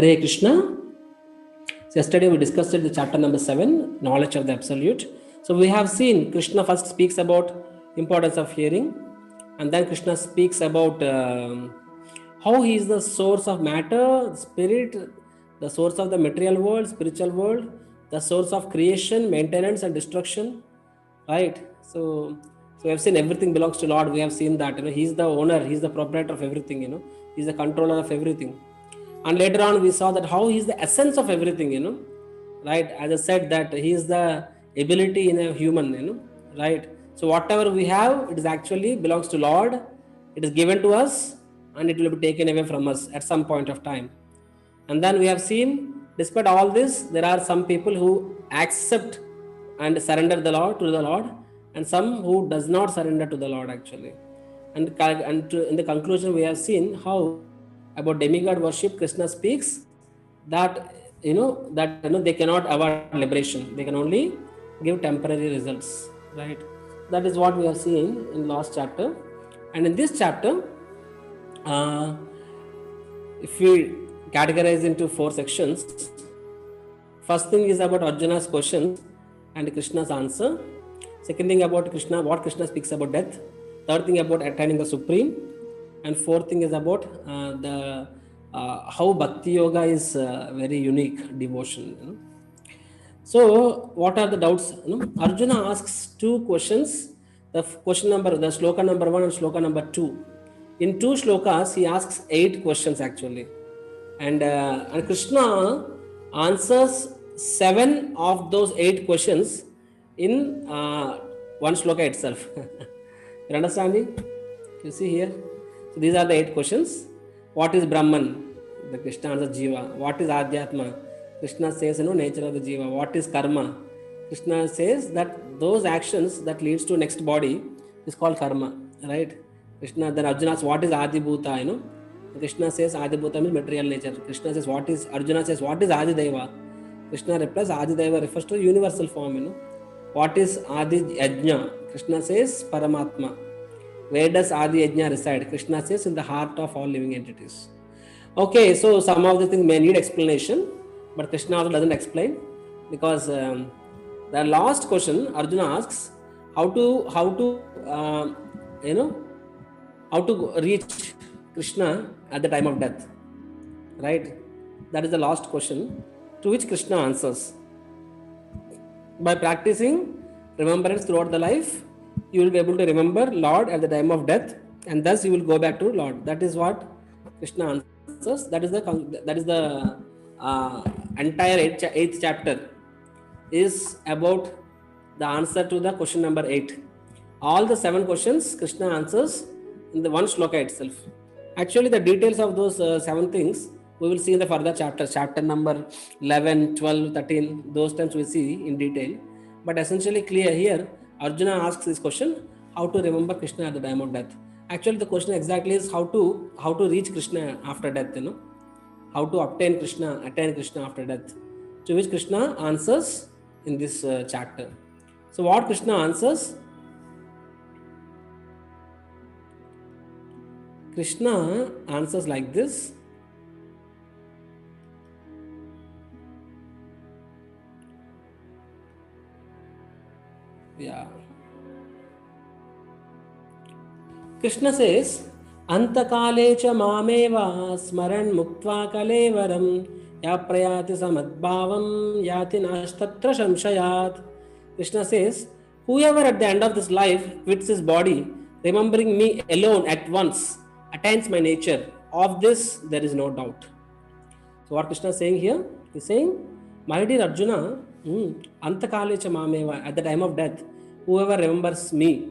Hare Krishna. So yesterday we discussed the chapter number 7, knowledge of the absolute. So we have seen Krishna first speaks about importance of hearing, and then Krishna speaks about how he is the source of matter, spirit, the source of the material world, spiritual world, the source of creation, maintenance, and destruction. Right. So we have seen everything belongs to Lord. We have seen that He's the owner, He's the proprietor of everything. He's the controller of everything. And later on we saw that how He is the essence of everything. Right. As I said that He is the ability in a human. Right. So whatever we have, it is actually belongs to Lord. It is given to us, and it will be taken away from us at some point of time. And then we have seen, despite all this, there are some people who accept and surrender the Lord to the Lord, and some who does not surrender to the Lord actually. And in the conclusion, we have seen how about demigod worship Krishna speaks that they cannot avoid liberation. They can only give temporary results. Right. That is what we have seen in last chapter. And in this chapter, if we categorize into 4 sections, first thing is about Arjuna's questions and Krishna's answer. Second thing about Krishna, what Krishna speaks about death. Third thing about attaining the supreme. And fourth thing is about how Bhakti Yoga is very unique devotion. So what are the doubts? Arjuna asks 2 questions. The sloka number 1 and sloka number 2. In 2 slokas, he asks 8 questions actually. And Krishna answers 7 of those 8 questions in 1 sloka itself. You're understanding? You see here? So these are the 8 questions. What is Brahman? The Krishna answers Jiva. What is Adhyatma? Krishna says, nature of the Jiva. What is karma? Krishna says that those actions that leads to next body is called karma, right? Krishna, then Arjuna asks, what is Adibhuta? Krishna says Adibhuta means material nature. Krishna says, Arjuna says, what is Adideva? Krishna replies, Adideva refers to universal form, What is Adi Yajna? Krishna says, Paramatma. Where does Adi Yajna reside? Krishna says, in the heart of all living entities. Okay, so some of the things may need explanation, but Krishna also doesn't explain, because the last question Arjuna asks, how to reach Krishna at the time of death, right? That is the last question, to which Krishna answers, by practicing remembrance throughout the life, you will be able to remember Lord at the time of death, and thus you will go back to Lord. That is what Krishna answers. That is the entire 8th chapter is about the answer to the question number 8. All the 7 questions Krishna answers in the 1 shloka itself. Actually, the details of those 7 things we will see in the further chapters, chapter number 11, 12, 13. Those times we see in detail. But essentially clear here, Arjuna asks this question, how to remember Krishna at the time of death. Actually, the question exactly is how to reach Krishna after death, how to attain Krishna after death, to which Krishna answers in this chapter. So what Krishna answers? Krishna answers like this. Yeah. Krishna says, Antakale cha mameva smaran muktva kalevaram ya prayati samadbhavam yati nashtatra shamshayat. Krishna says, whoever at the end of this life quits his body, remembering me alone at once, attains my nature. Of this, there is no doubt. So what Krishna is saying here? He is saying, my dear Arjuna, Antakale cha mameva, at the time of death, whoever remembers me,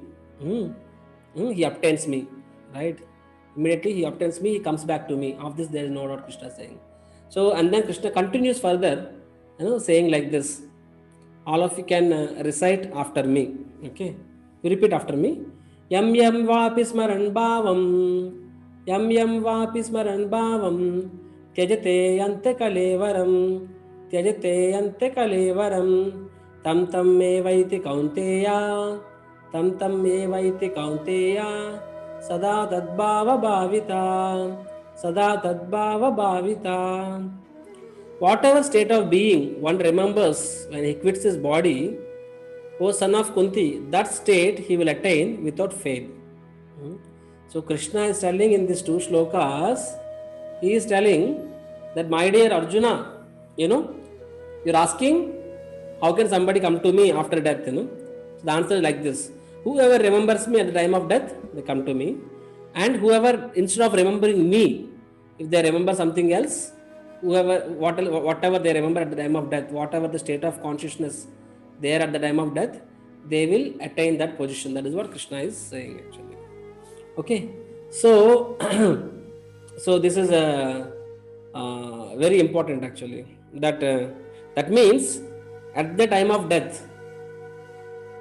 he obtains me, right? Immediately he obtains me, he comes back to me. Of this there is no doubt, Krishna is saying. So, and then Krishna continues further, saying like this. All of you can recite after me. Okay, you repeat after me. Yam yam vapi smaran bhavam, yam yam vapi smaran bhavam, tyajate ante kalevaram, tyajate ante kalevaram, tam tam me vaiti kaunteya, tam tam me vaiti kaunteya, sada tadbhava bhavita, sada tadbhava bhavita. Whatever state of being one remembers when he quits his body, O son of Kunti, that state he will attain without fail. So Krishna is telling in these two shlokas, he is telling that, my dear Arjuna, you're asking, how can somebody come to me after death? So the answer is like this: whoever remembers me at the time of death, they come to me, and whoever, instead of remembering me, if they remember something else, whatever they remember at the time of death, whatever the state of consciousness there at the time of death, they will attain that position. That is what Krishna is saying actually. Okay, so so this is a very important actually. That means at the time of death,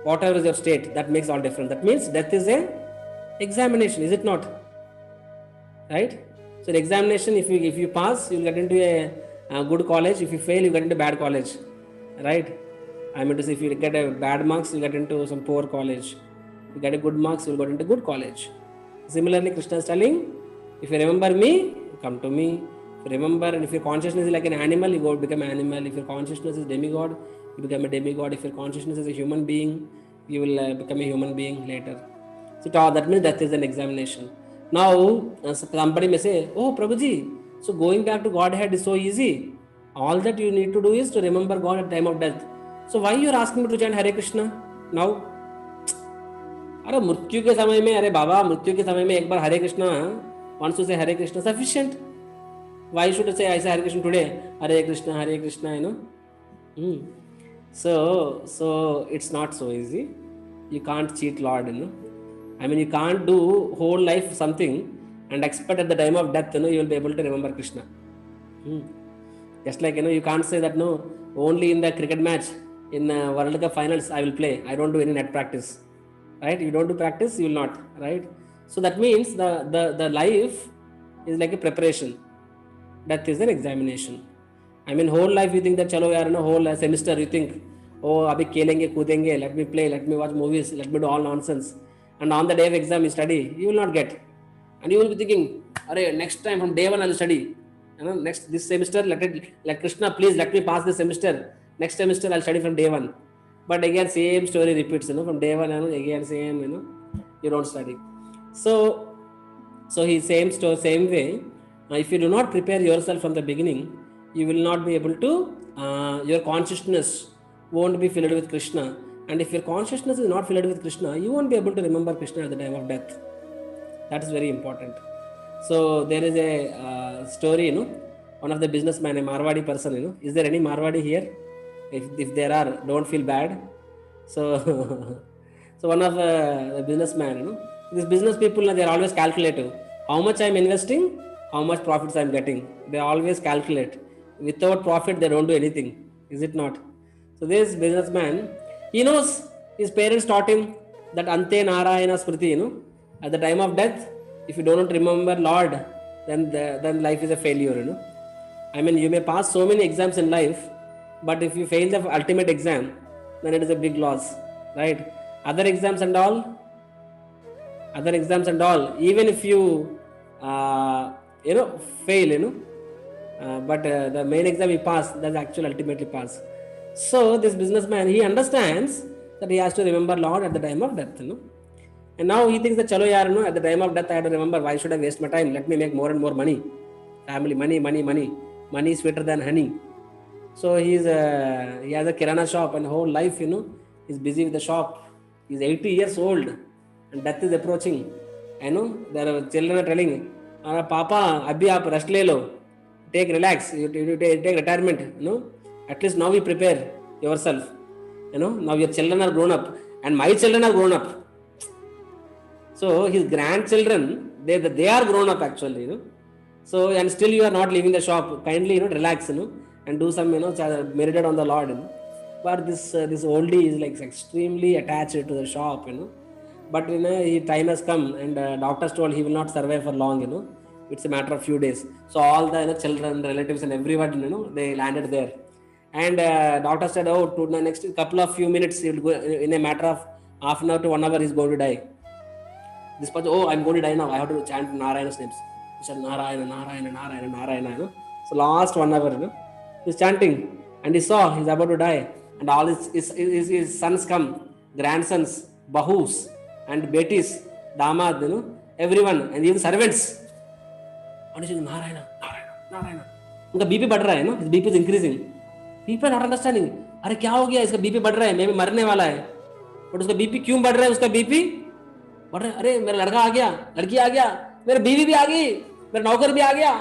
whatever is your state, that makes all difference. That means death is a examination, is it not? Right? So in examination, if you pass, you will get into a good college. If you fail, you get into bad college. Right? I mean to say, if you get a bad marks, you get into some poor college. If you get a good marks, you will get into good college. Similarly, Krishna is telling, if you remember me, come to me. If you remember, and if your consciousness is like an animal, you go become an animal. If your consciousness is demigod, you become a demigod. If your consciousness is a human being, you will become a human being later. So that means death is an examination. Now, somebody may say, oh, Prabhuji, so going back to Godhead is so easy. All that you need to do is to remember God at the time of death. So why you are asking me to chant Hare Krishna now? अरे मृत्यु के समय में, अरे बाबा, मृत्यु के समय में एक बार हरे Krishna, once you say Hare Krishna, sufficient. Why should I say I say Hare Krishna today? Hare Krishna, So it's not so easy. You can't cheat Lord, I mean, you can't do whole life something and expect at the time of death, you will be able to remember Krishna. Just like, you can't say that, no, only in the cricket match, in World Cup finals, I will play. I don't do any net practice. Right? You don't do practice, you will not. Right? So that means the life is like a preparation. Death is an examination. I mean, whole life you think that, chalo yaar, whole semester you think, oh, abhi khelenge, kudenge, let me play, let me watch movies, let me do all nonsense. And on the day of exam you study, you will not get. And you will be thinking, next time from day one I will study. Next this semester, let Krishna please let me pass this semester. Next semester I'll study from day one. But again, same story repeats, from day one, again same, you don't study. So he's same story, same way. If you do not prepare yourself from the beginning, you will not be able to, your consciousness won't be filled with Krishna. And if your consciousness is not filled with Krishna, you won't be able to remember Krishna at the time of death. That is very important. So there is a story, one of the businessmen, a Marwadi person, is there any Marwadi here? If there are, don't feel bad. So one of the businessman, these business people, they are always calculative. How much I am investing, how much profits I am getting. They always calculate. Without profit, they don't do anything. Is it not? So this businessman, he knows his parents taught him that Ante Narayana Smriti, at the time of death, if you do not remember Lord, then life is a failure, I mean, you may pass so many exams in life, but if you fail the ultimate exam, then it is a big loss, right? Other exams and all, even if you, fail, but the main exam you pass, that's actually ultimately pass. So this businessman, he understands that he has to remember Lord at the time of death, And now he thinks that, chalo yaar, at the time of death I have to remember, why should I waste my time? Let me make more and more money. Family, money. Money is sweeter than honey. So he has a kirana shop, and whole life, he's busy with the shop. He's 80 years old and death is approaching. There are children are telling, Papa, abhi aap rest le lo. Take relax, you take retirement, At least now we prepare yourself. Now your children are grown up and my children are grown up. So his grandchildren, they are grown up actually, So, and still you are not leaving the shop. Kindly, relax, and do some, meditate on the Lord, But this oldie is like extremely attached to the shop, But, time has come and doctors told he will not survive for long, It's a matter of few days. So all the children, relatives and everyone, they landed there. And doctor said, to the next couple of few minutes, he will go, in a matter of half an hour to 1 hour, he is going to die. This person, I'm going to die now. I have to chant Narayana's names. He said, Narayana. So last 1 hour, He's chanting, and he saw he's about to die, and all his sons come, grandsons, bahus, and betis, damad, everyone, and even servants. And he's saying, Narayana, Narayana, Narayana. उनका BP बढ़ रहा है ना, his BP is increasing. People are not understanding. अरे क्या हो गया, इसका बीपी बढ़ रहा है, मे भी मरने वाला है. बट उसका बीपी क्यों बढ़ रहा है? उसका बीपी बढ़ रहा है, अरे मेरा लड़का आ गया, लड़की आ गया, मेरा बीवी भी आ गई, मेरा नौकर भी आ गया,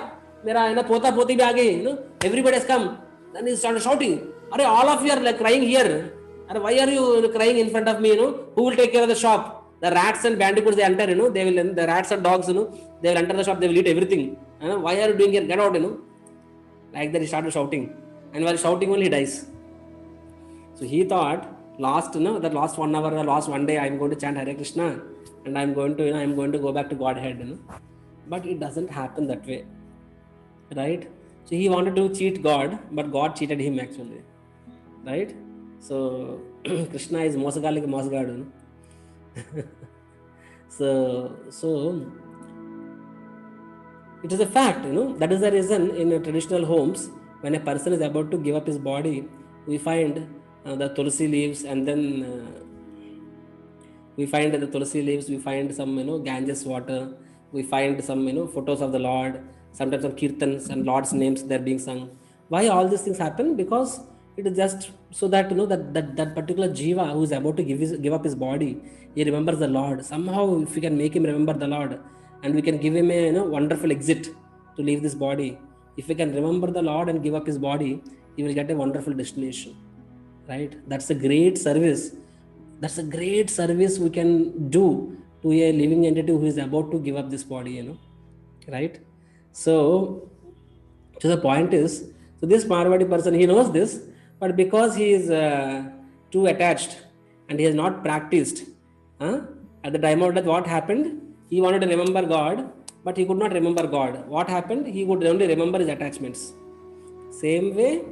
मेरा है ना पोता पोती भी आ गई. Everybody has come. Then he started shouting, अरे all of you are like crying here. अरे why are you crying in front of me? Who will take care of the shop? The rats and bandicoots, they enter, they will, the rats and dogs, they will enter the shop, they will eat everything. Why are you doing here? Get out, Like that he started shouting. And while shouting only he dies. So he thought, last 1 hour or last one day, I am going to chant Hare Krishna and I am going to go back to Godhead, But it doesn't happen that way. Right? So he wanted to cheat God, but God cheated him actually. Right? So Krishna is Mosagalik Mosagadu. So it is a fact, that is the reason in traditional homes, when a person is about to give up his body, we find the tulsi leaves, and then we find some, Ganges water, we find some, photos of the Lord, sometimes some kirtans and Lord's names they're being sung. Why all these things happen? Because it is just so that, that particular jiva who is about to give up his body, he remembers the Lord. Somehow, if we can make him remember the Lord, and we can give him a wonderful exit to leave this body. If we can remember the Lord and give up his body, he will get a wonderful destination. Right? That's a great service. That's a great service we can do to a living entity who is about to give up this body, Right? So the point is, so this Marwadi person, he knows this, but because he is too attached and he has not practiced, at the time of death, what happened? He wanted to remember God, but he could not remember God. What happened? He could only remember his attachments. Same way,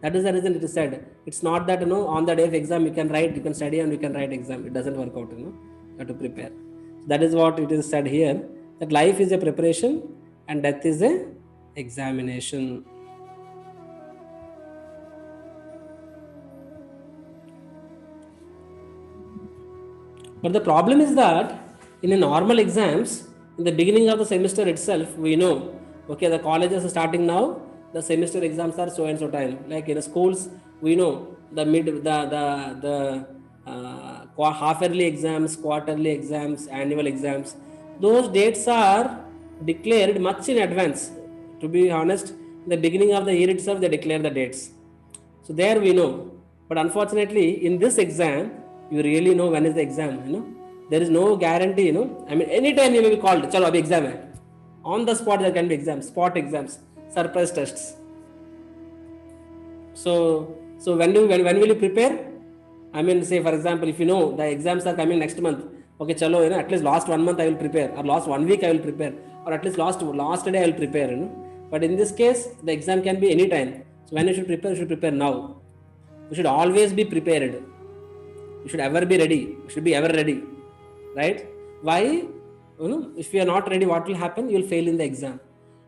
that is the reason it is said. It's not that, on the day of exam you can write, you can study and you can write exam. It doesn't work out, You have to prepare. That is what it is said here, that life is a preparation and death is a examination. But the problem is that in a normal exams, in the beginning of the semester itself, we know, okay, the colleges are starting now, the semester exams are so and so time. Like in the schools, we know the half-yearly exams, quarterly exams, annual exams. Those dates are declared much in advance. To be honest, in the beginning of the year itself, they declare the dates. So there we know. But unfortunately, in this exam, you really know when is the exam, There is no guarantee, I mean, anytime you may be called, chalo, abhi exam hai. On the spot, there can be exams, spot exams, surprise tests. So when will you prepare? I mean, say for example, if you know the exams are coming next month, okay, chalo, at least last 1 month I will prepare, or last 1 week I will prepare, or at least last day I will prepare, But in this case, the exam can be any time. So when you should prepare now. You should always be prepared. You should ever be ready. You should be ever ready. Right? Why? If you are not ready, what will happen? You will fail in the exam.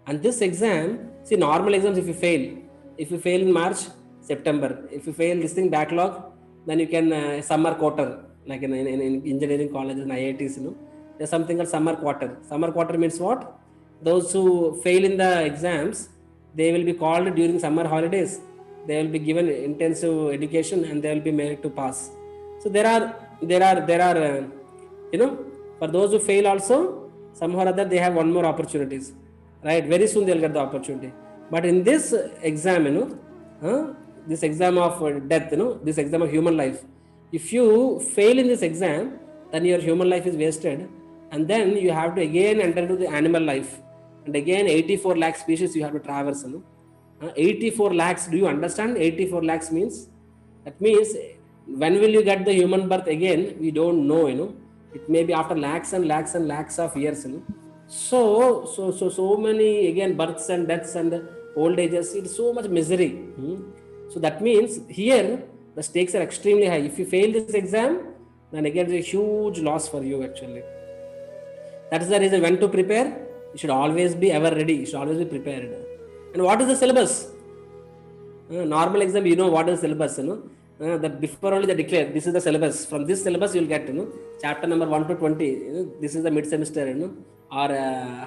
And this exam, see, normal exams, if you fail in March, September, if you fail this thing backlog, then you can summer quarter, like in engineering colleges and IITs, there's something called summer quarter. Summer quarter means what? Those who fail in the exams, they will be called during summer holidays. They will be given intensive education and they will be made to pass. So there are for those who fail also, somehow or other they have one more opportunities, right? Very soon they'll get the opportunity. But in this exam, this exam of death, this exam of human life, if you fail in this exam, then your human life is wasted, and then you have to again enter into the animal life, and again 84 lakh species you have to traverse. 84 lakhs, do you understand? 84 lakhs means, that means when will you get the human birth again? We don't know, it may be after lakhs and lakhs and lakhs of years, so many again births and deaths and old ages. It's so much misery. So that means here the stakes are extremely high. If you fail this exam, then again it's a huge loss for you actually. That is the reason when to prepare. You should always be ever ready. You should always be prepared. And what is the syllabus? Normal exam, you know what is syllabus, that before only they declare this is the syllabus. From this syllabus you will get, chapter number 1 to 20, this is the mid semester, or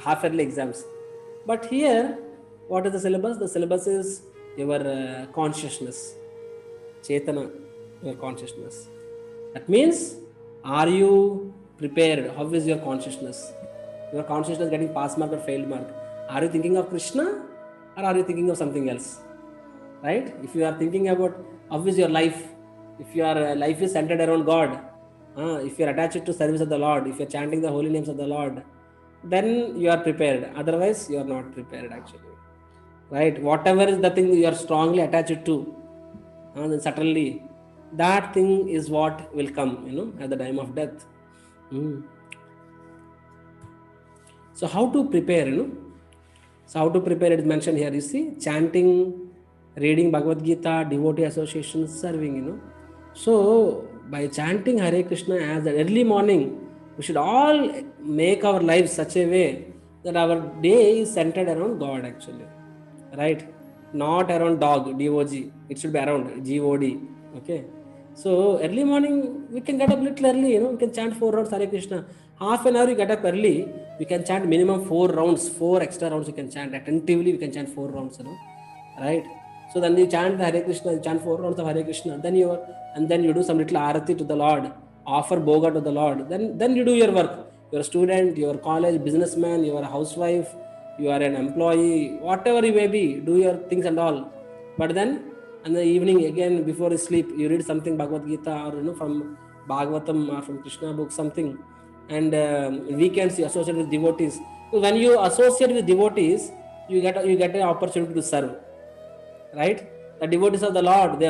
half yearly exams. But here, what is the syllabus? The syllabus is your consciousness, chetana, your consciousness. That means, are you prepared? How is your consciousness? Your consciousness getting pass mark or failed mark? Are you thinking of Krishna, or are you thinking of something else? Right? If you are thinking about how is your life, if your life is centered around God, if you are attached to service of the Lord, if you are chanting the holy names of the Lord, then you are prepared. Otherwise, you are not prepared actually. Right? Whatever is the thing you are strongly attached to, then certainly that thing is what will come, at the time of death. So how to prepare, So how to prepare, it is mentioned here. You see, chanting, reading Bhagavad Gita, devotee association, serving, So by chanting Hare Krishna as the early morning, we should all make our lives such a way that our day is centered around God actually. Right? Not around dog, DOG. It should be around GOD. Okay. So early morning, we can get up little early, we can chant 4 rounds Hare Krishna. Half an hour you get up early, we can chant minimum 4 rounds, 4 extra rounds you can chant. Attentively we can chant 4 rounds, right? So then you chant the Hare Krishna, you chant 4 rounds of Hare Krishna, then you do some little arati to the Lord, offer bhoga to the Lord, then you do your work. You're a student, you're a college businessman, you are a housewife, you are an employee, whatever you may be, do your things and all. But then in the evening, again, before you sleep, you read something Bhagavad Gita, or from Bhagavatam, or from Krishna book, something. And weekends you associate with devotees. So when you associate with devotees, you get an opportunity to serve. Right? The devotees of the Lord, they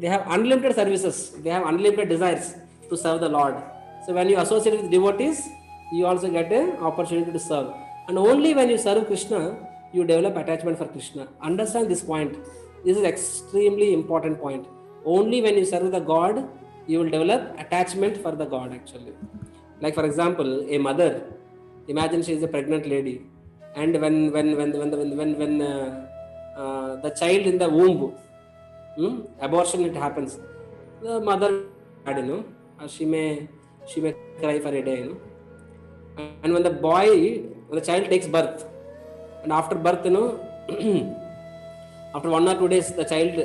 have unlimited services, they have unlimited desires to serve the Lord. So when you associate with devotees, you also get an opportunity to serve. And only when you serve Krishna, you develop attachment for Krishna. Understand this point. This is extremely important point. Only when you serve the God, you will develop attachment for the God actually. Like for example, a mother, imagine she is a pregnant lady, and when the child in the womb, abortion, it happens, the mother, she may cry for a day, and when the child takes birth, and after birth, after 1 or 2 days, the child,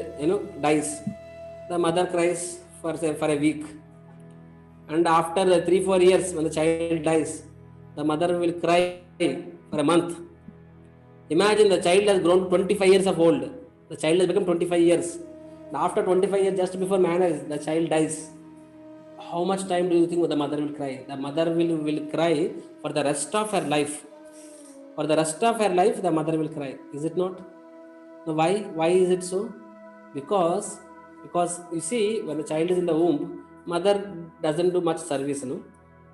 dies. The mother cries for a week, and after 3-4 years, when the child dies, the mother will cry for a month. Imagine the child has grown to 25 years of old. The child has become 25 years. And after 25 years, just before marriage, the child dies. How much time do you think the mother will cry? The mother will cry for the rest of her life. For the rest of her life, the mother will cry. Is it not? Now, why? Why is it so? Because you see, when the child is in the womb, mother doesn't do much service.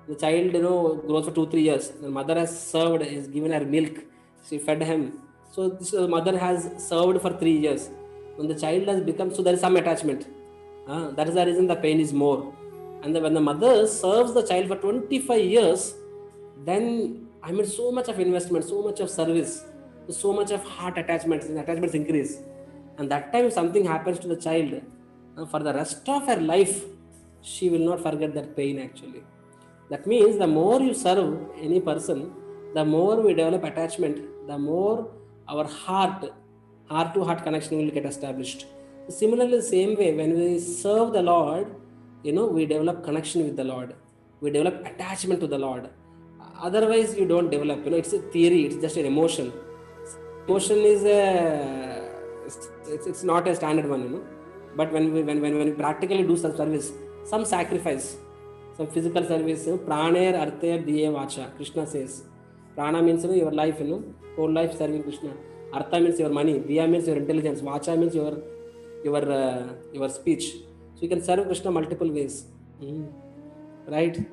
The child, grows for 2-3 years. The mother has served, has given her milk, she fed him. So this mother has served for 3 years. When the child has become, so there is some attachment. That is the reason the pain is more. And when the mother serves the child for 25 years, then so much of investment, so much of service, so much of heart attachments, and attachments increase. And that time, if something happens to the child, for the rest of her life, she will not forget that pain actually. That means the more you serve any person, the more we develop attachment, the more our heart-to-heart connection will get established. Similarly, the same way, when we serve the Lord, we develop connection with the Lord. We develop attachment to the Lord. Otherwise, you don't develop. It's a theory. It's just an emotion. Emotion is it's not a standard one. But when we practically do some service, some sacrifice, some physical service, praner arther diye vacha, Krishna says. Prana means your life, whole life serving Krishna. Artha means your money. Diya means your intelligence. Vacha means your speech. So you can serve Krishna multiple ways. Right?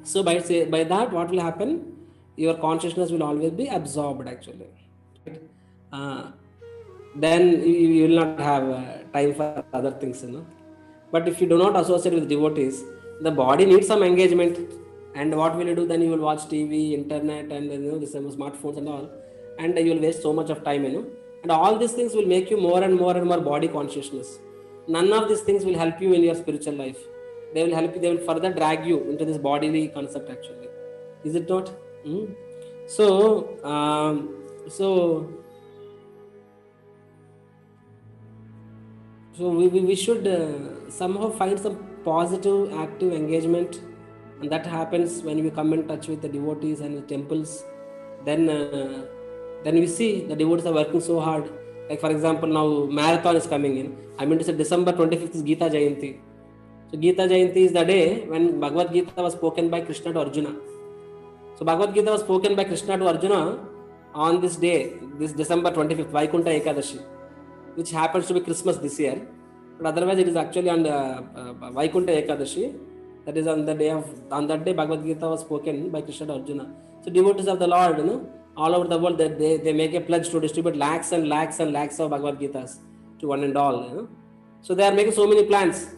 So by that, what will happen? Your consciousness will always be absorbed actually. Right? Then you will not have time for other things. But if you do not associate with devotees, the body needs some engagement. And what will you do? Then you will watch TV, internet, and smartphones and all, and you will waste so much of time. And And all these things will make you more and more body consciousness. None of these things will help you in your spiritual life. They will help you, they will further drag you into this bodily concept actually. Is it not? Mm. So we should somehow find some positive, active engagement, and that happens when we come in touch with the devotees and the temples. Then we see the devotees are working so hard. Like for example, now marathon is coming in. I mean to say December 25th is Gita Jayanti. So Gita Jayanti is the day when Bhagavad Gita was spoken by Krishna to Arjuna. So Bhagavad Gita was spoken by Krishna to Arjuna on this day, this December 25th, Vaikunta Ekadashi, which happens to be Christmas this year. But otherwise it is actually on the Vaikunta Ekadashi. That is on that day Bhagavad Gita was spoken by Krishna to Arjuna. So devotees of the Lord, all over the world, they make a pledge to distribute lakhs and lakhs and lakhs of Bhagavad Gitas to one and all. So they are making so many plans.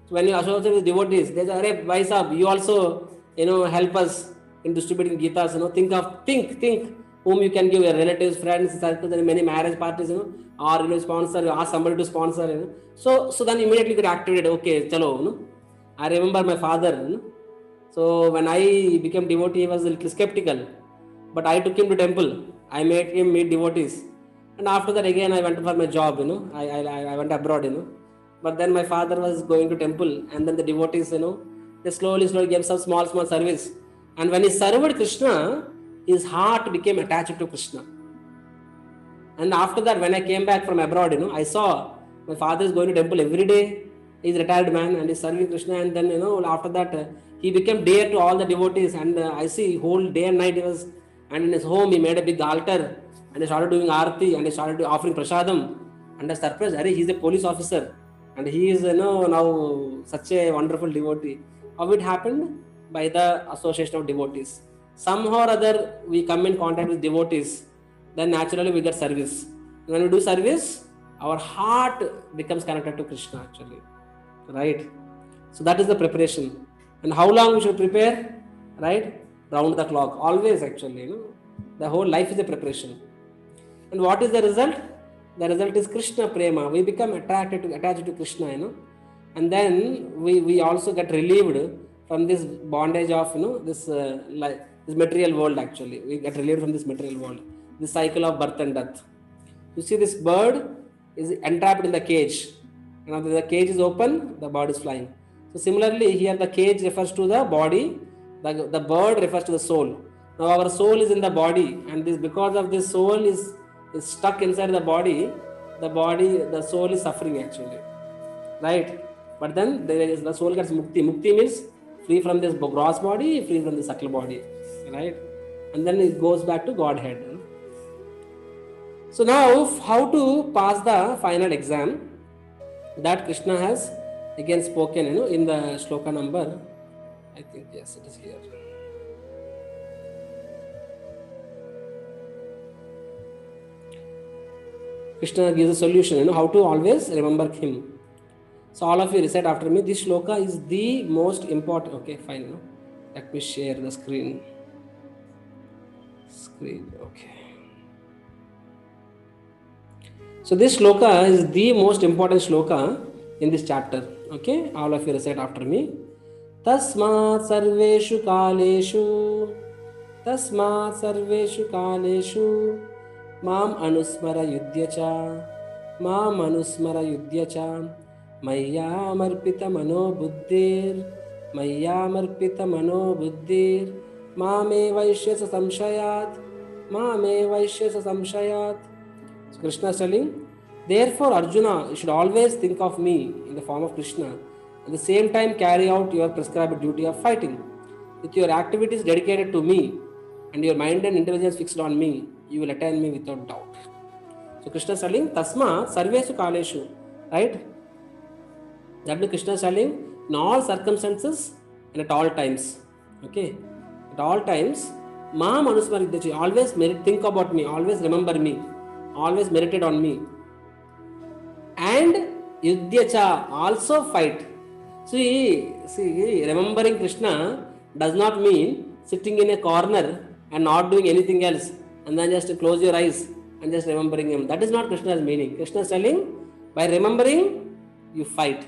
So when you associate with devotees, they say, "Arey, Bhai Sahab, you also, help us in distributing Gitas. Think whom you can give your relatives, friends, circles, and many marriage parties, or sponsor, ask somebody to sponsor. So then immediately get activated. Okay, chalo. I remember my father. So when I became devotee, he was a little skeptical. But I took him to temple. I made him meet devotees. And after that, again, I went for my job, I went abroad, But then my father was going to temple. And then the devotees, they slowly gave some small service. And when he served Krishna, his heart became attached to Krishna. And after that, when I came back from abroad, I saw my father is going to temple every day. He's a retired man and he's serving Krishna. And then, after that, he became dear to all the devotees. And I see whole day and night he was. And in his home, he made a big altar. And he started doing arati. And he started offering prasadam. And I was surprised, he's a police officer. And he is, now such a wonderful devotee. How it happened? By the association of devotees. Somehow or other, we come in contact with devotees. Then naturally we get service. When we do service, our heart becomes connected to Krishna actually. Right? So that is the preparation. And how long we should prepare? Right? Round the clock. Always actually. The whole life is a preparation. And what is the result? The result is Krishna prema. We become attached to Krishna, And then we also get relieved from this bondage of, this material world actually. We get relieved from this material world. This cycle of birth and death. You see this bird is entrapped in the cage. The cage is open, the bird is flying. So similarly, here the cage refers to the body, the bird refers to the soul. Now our soul is in the body, and because of this soul is stuck inside the soul is suffering actually. Right? But then the soul gets mukti. Mukti means free from this gross body, free from the subtle body. Right? And then it goes back to Godhead. So now, how to pass the final exam? That Krishna has again spoken, in the shloka number, I think, yes, it is here. Krishna gives a solution, how to always remember him. So all of you recite after me. This shloka is the most important. Okay, fine. Let me share the screen. Okay. So this shloka is the most important shloka in this chapter. Okay, all of you recite after me. Tasmat sarveshu kaleshu mam anusmara yudhyacha Mayyamarpita mano buddhir Mame vaishyasa samshayat. So Krishna is telling, therefore Arjuna, you should always think of me in the form of Krishna. At the same time carry out your prescribed duty of fighting. With your activities dedicated to me and your mind and intelligence fixed on me, you will attain me without doubt. So Krishna is telling, Tasma sarveshu kaleshu. Right? That means Krishna is telling, in all circumstances and at all times. Okay? At all times, Maam Anusmara Yudhyacha, always think about me, always remember me, always meditate on me. And Yudhyacha, also fight. See, remembering Krishna does not mean sitting in a corner and not doing anything else and then just close your eyes and just remembering him. That is not Krishna's meaning. Krishna is telling, by remembering, you fight.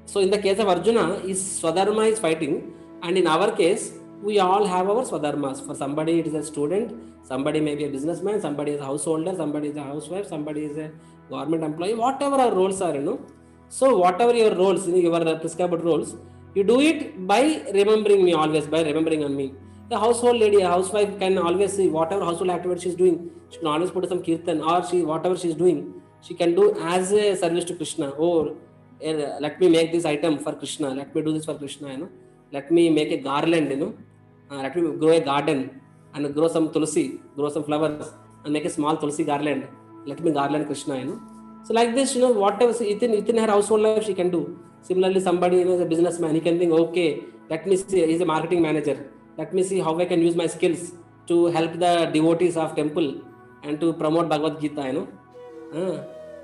So in the case of Arjuna, his Swadharma is fighting, and in our case, we all have our Swadharmas. For somebody, it is a student, somebody may be a businessman, somebody is a householder, somebody is a housewife, somebody is a government employee, whatever our roles are, So whatever your roles, your prescribed roles, you do it by remembering me always, by remembering on me. The household lady, a housewife can always see whatever household activity she is doing. She can always put some kirtan, or whatever she is doing, she can do as a service to Krishna. Oh, let me make this item for Krishna. Let me do this for Krishna. Let me make a garland. Let me grow a garden and grow some tulsi, grow some flowers, and make a small tulsi garland. Let me garland Krishna. So like this, whatever within her household life she can do. Similarly, somebody is a businessman. He can think, okay, let me see. He's a marketing manager. Let me see how I can use my skills to help the devotees of temple and to promote Bhagavad Gita.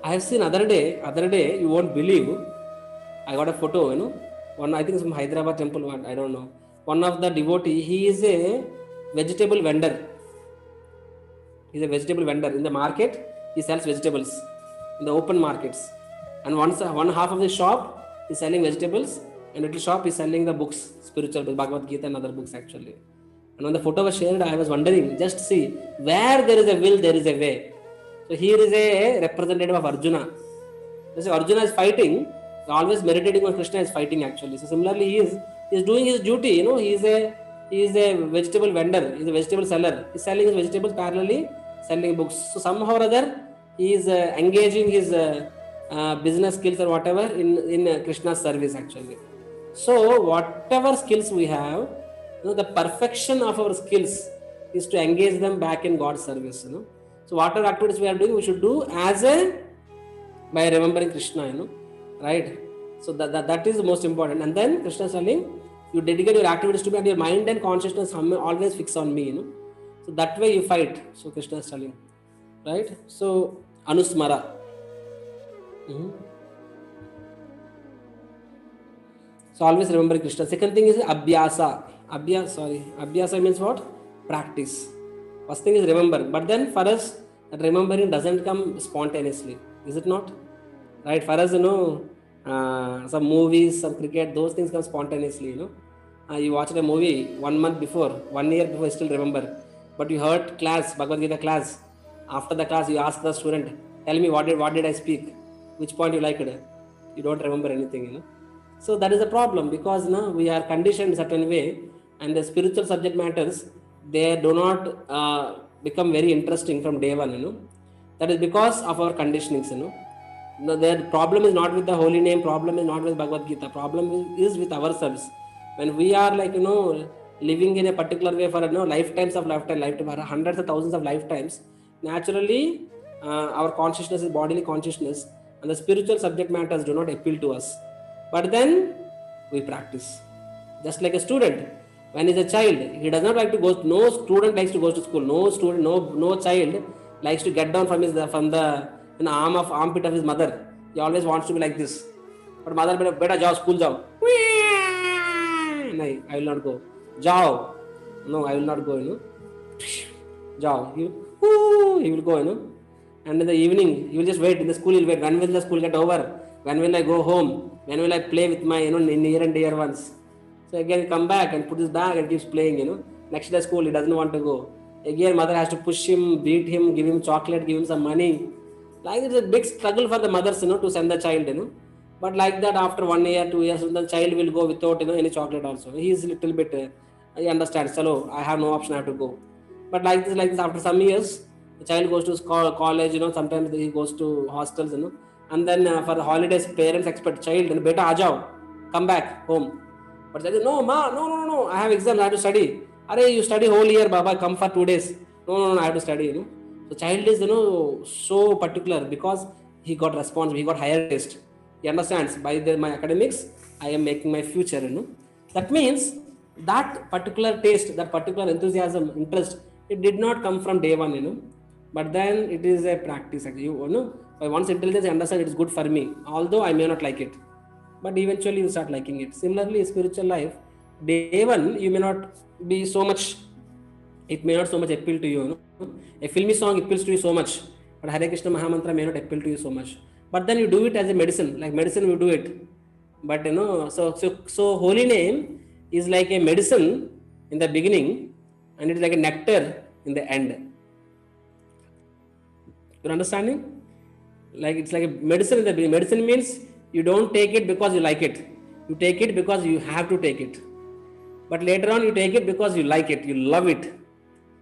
I have seen other day, you won't believe. I got a photo. One, I think, some Hyderabad temple one. I don't know. One of the devotee, he is a vegetable vendor. He's a vegetable vendor in the market. He sells vegetables in the open markets, and one half of the shop is selling vegetables, and little shop is selling the books, spiritual books, Bhagavad Gita and other books actually. And when the photo was shared, I was wondering, just see, where there is a will, there is a way. So here is a representative of Arjuna. So Arjuna is fighting, always meditating on Krishna is fighting actually. So similarly, he is doing his duty. He is a vegetable vendor. He is a vegetable seller. He is selling his vegetables parallelly, selling books. So somehow or other, he is engaging his business skills or whatever in Krishna's service actually. So whatever skills we have, the perfection of our skills is to engage them back in God's service. So whatever activities we are doing, we should do by remembering Krishna. Right? So that is the most important. And then Krishna is telling, you dedicate your activities to me, and your mind and consciousness always fix on me. So that way you fight. So Krishna is telling, right? So Anusmara. So always remember Krishna. Second thing is Abhyasa. Abhyasa means what? Practice. First thing is remember. But then for us, that remembering doesn't come spontaneously. Is it not? Right? For us, some movies, some cricket, those things come spontaneously. You watched a movie 1 month before, 1 year before, you still remember. But you heard class, Bhagavad Gita class. After the class, you ask the student, tell me what did I speak? Which point you liked? You don't remember anything. So that is a problem, because we are conditioned in certain way, and the spiritual subject matters, they do not become very interesting from day one. That is because of our conditionings. The problem is not with the holy name, problem is not with Bhagavad Gita, problem is with ourselves. When we are living in a particular way for lifetime, hundreds of thousands of lifetimes, naturally our consciousness is bodily consciousness, and the spiritual subject matters do not appeal to us. But then we practice. Just like a student, when he's a child, he does not like to go. No student likes to go to school. No child likes to get down from the armpit of his mother. He always wants to be like this. But mother, beta jao, school jao. No, I will not go. Jao. No, I will not go. Jao. He will go. And in the evening, he will just wait. In the school, he will wait. When will the school get over? When will I go home? When will I play with my near and dear ones? So again, he come back and put his bag and keeps playing. Next day school, he doesn't want to go. Again, mother has to push him, beat him, give him chocolate, give him some money. Like it's a big struggle for the mothers, to send the child, But like that, after 1 year, 2 years, the child will go without, any chocolate also. He is a little bit, he understands, hello, I have no option, I have to go. But like this, after some years, the child goes to college, sometimes he goes to hostels, And then for the holidays, parents expect child, beta aajao, come back home. But child, no, ma, no, I have exams, I have to study. Arey, you study whole year, Baba, come for 2 days. No, I have to study, The child is, so particular because he got response, he got higher taste. He understands, by my academics, I am making my future, That means that particular taste, that particular enthusiasm, interest, it did not come from day one, But then it is a practice. By one's intelligence, I understand it is good for me, although I may not like it. But eventually you start liking it. Similarly, spiritual life, day one, you may not be so much, it may not so much appeal to you. A filmy song appeals to you so much. but Hare Krishna Mahamantra may not appeal to you so much. But then you do it as a medicine, like medicine you do it. But so holy name is like a medicine in the beginning, and it is like a nectar in the end. You're understanding? Like it's like a medicine in the beginning. Medicine means you don't take it because you like it. You take it because you have to take it. But later on you take it because you like it, you love it.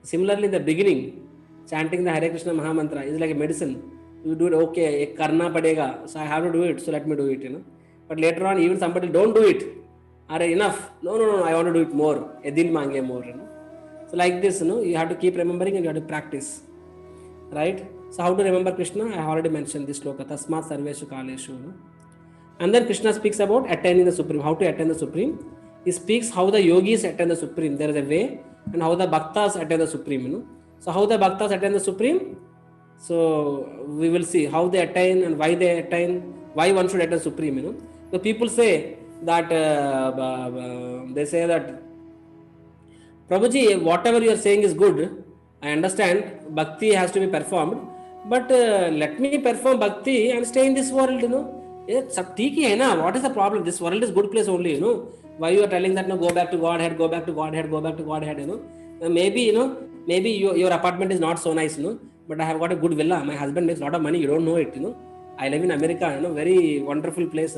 Similarly, in the beginning, chanting the Hare Krishna Mahamantra is like a medicine. You do it, okay, karna padega, so I have to do it, so let me do it, But later on, even somebody don't do it. Are enough? No, I want to do it more. Edil mange more, So like this, you have to keep remembering and you have to practice. Right? So how to remember Krishna? I already mentioned this sloka, Tasmat Sarveshu Kaleshu. And then Krishna speaks about attaining the Supreme, how to attain the Supreme. He speaks how the yogis attain the Supreme. There is a way, and how the bhaktas attain the Supreme. So how the bhaktas attain the Supreme? So we will see how they attain and why they attain, why one should attain Supreme. So people say that, they say that, Prabhuji, whatever you are saying is good. I understand bhakti has to be performed, but let me perform bhakti and stay in this world, What is the problem? This world is good place only, Why you are telling that, go back to Godhead, go back to Godhead, go back to Godhead, Maybe, maybe your apartment is not so nice, but I have got a good villa. My husband makes a lot of money. You don't know it, I live in America, very wonderful place,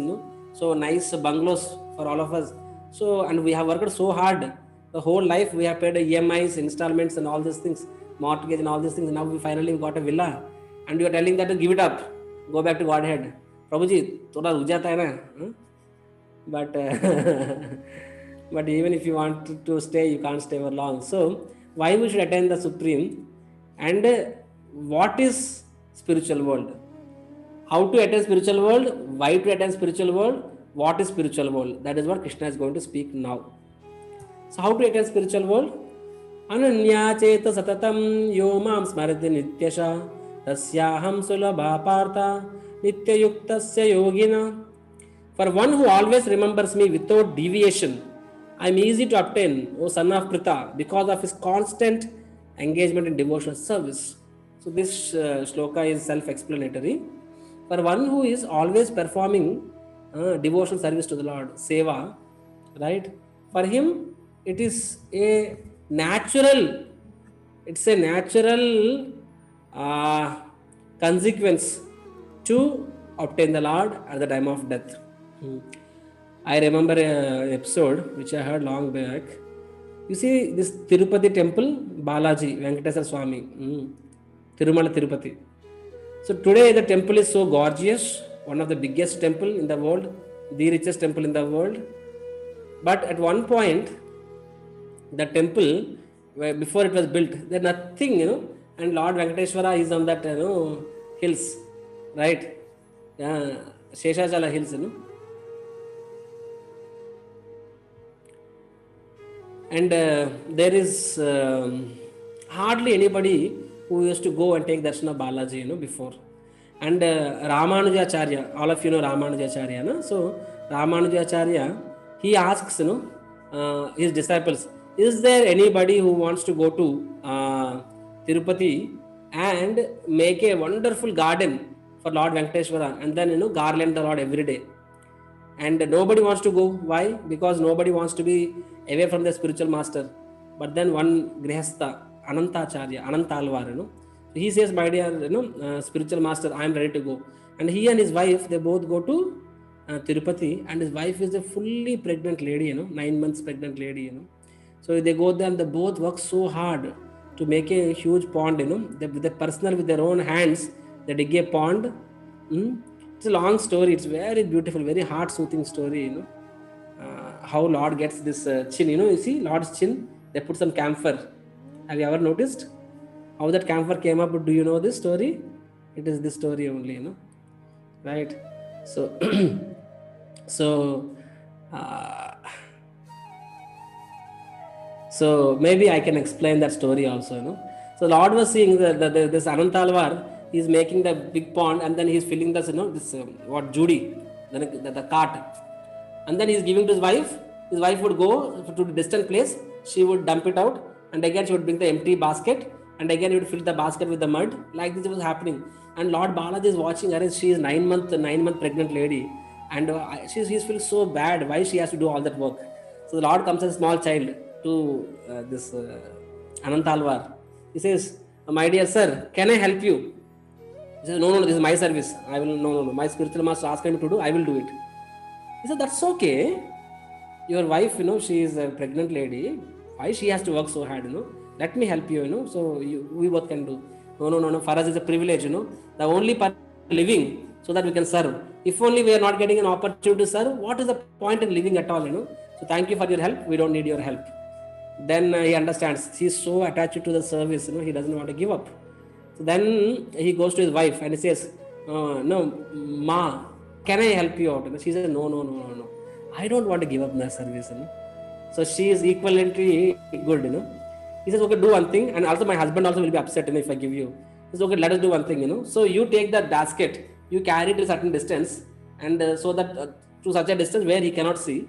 So nice bungalows for all of us. So, and we have worked so hard. The whole life we have paid EMIs, installments and all these things, mortgage and all these things. Now we finally got a villa. And you are telling that to give it up. Go back to Godhead. Prabhuji, thoda ruk jata hai na? But but even if you want to stay, you can't stay for long. So why we should attain the Supreme, and what is spiritual world? How to attain spiritual world? Why to attain spiritual world? What is spiritual world? That is what Krishna is going to speak now. So how to attain spiritual world? Ananya cheta satatam yomam smarati nityasha tasyaham sulabha partha nityayuktasya yogina. For one who always remembers me without deviation, I am easy to obtain, O son of Pritha, because of his constant engagement in devotional service. So this shloka is self-explanatory. For one who is always performing devotional service to the Lord, seva, right? For him, it is a natural, consequence to obtain the Lord at the time of death. I remember an episode which I heard long back. You see this Tirupati temple, Balaji, Venkateswara Swami, Tirumala Tirupati. So today the temple is so gorgeous, one of the biggest temple in the world, the richest temple in the world. But at one point, the temple, before it was built, there nothing, and Lord Venkateswara is on that, hills, right? Sheshachala hills, And there is hardly anybody who used to go and take darshan of Balaji, before. And Ramanujacharya, all of you know Ramanujacharya, no? So Ramanujacharya, he asks, his disciples, is there anybody who wants to go to Tirupati and make a wonderful garden for Lord Venkateswara and then, garland the Lord every day? And nobody wants to go. Why? Because nobody wants to be away from the spiritual master. But then one Grihastha, Anantacharya, Anantalvar, he says, my dear, spiritual master, I am ready to go. And he and his wife, they both go to Tirupati, and his wife is a fully pregnant lady, 9 months pregnant lady, So they go there and they both work so hard to make a huge pond, with their own hands, they dig a pond. It's a long story. It's very beautiful, very heart-soothing story, how Lord gets this chin, you see Lord's chin, they put some camphor. Have you ever noticed how that camphor came up? Do you know this story? It is this story only, right? So, so maybe I can explain that story also, So Lord was seeing this Anantalvar, he's making the big pond, and then he's filling this, Judy, the cart, and then he's giving to his wife. His wife would go to the distant place, she would dump it out, and again she would bring the empty basket, and again he would fill the basket with the mud. Like this was happening. And Lord Balaji is watching her. She is 9-month pregnant lady, and she's feeling so bad. Why she has to do all that work? So the Lord comes as a small child to this Anantalvar. He says, "My dear sir, can I help you?" He says, no, this is my service. I will, no. My spiritual master asked me to do, I will do it. He said, that's okay. Your wife, she is a pregnant lady. Why she has to work so hard, Let me help you, so we both can do. No. For us, it's a privilege, The only part living so that we can serve. If only we are not getting an opportunity to serve, what is the point in living at all, So thank you for your help. We don't need your help. Then he understands. He's so attached to the service, he doesn't want to give up. So then he goes to his wife and he says, no, Ma, can I help you out? And she says, no. I don't want to give up my service. So she is equivalently good. He says, okay, do one thing. And also my husband also will be upset if I give you. He says, okay, let us do one thing. So you take that basket, you carry it to a certain distance, and so that to such a distance where he cannot see,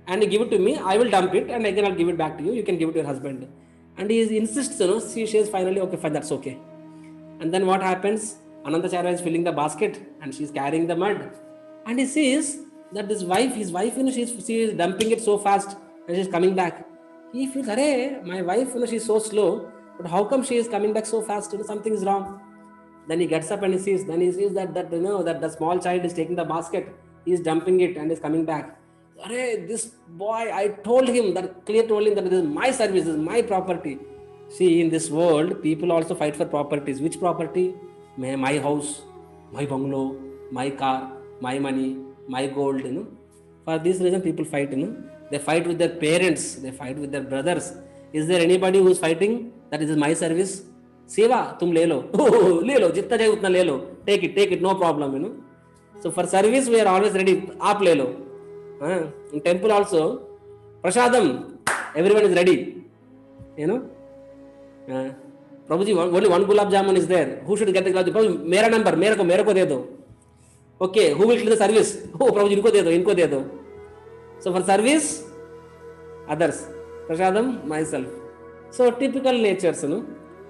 and you give it to me, I will dump it, and again I'll give it back to you. You can give it to your husband. And he insists, she says finally, okay, fine, that's okay. And then what happens? Anantacharya is filling the basket and she's carrying the mud. And he sees that his wife, she is dumping it so fast and she's coming back. He feels, my wife, she's so slow, but how come she is coming back so fast? Something is wrong. Then he gets up and he sees that the small child is taking the basket, he is dumping it and is coming back. This boy, I told him that this is my service, this is my property. See, in this world, people also fight for properties. Which property? My house, my bungalow, my car, my money, my gold, For this reason, people fight, They fight with their parents, they fight with their brothers. Is there anybody who is fighting that this is my service? Seva, tum le lo. Oh, le lo, jitna jaye utna le lo. Take it, no problem, So for service, we are always ready. Aap le lo. In temple also, prasadam, everyone is ready, Prabhuji, only one gulab jamun is there. Who should get the gulab jamun? Mera number, mere ko de do. Okay, who will clear the service? Oh, Prabhuji, inko de do. So for service, others. Prasadam, myself. So typical natures,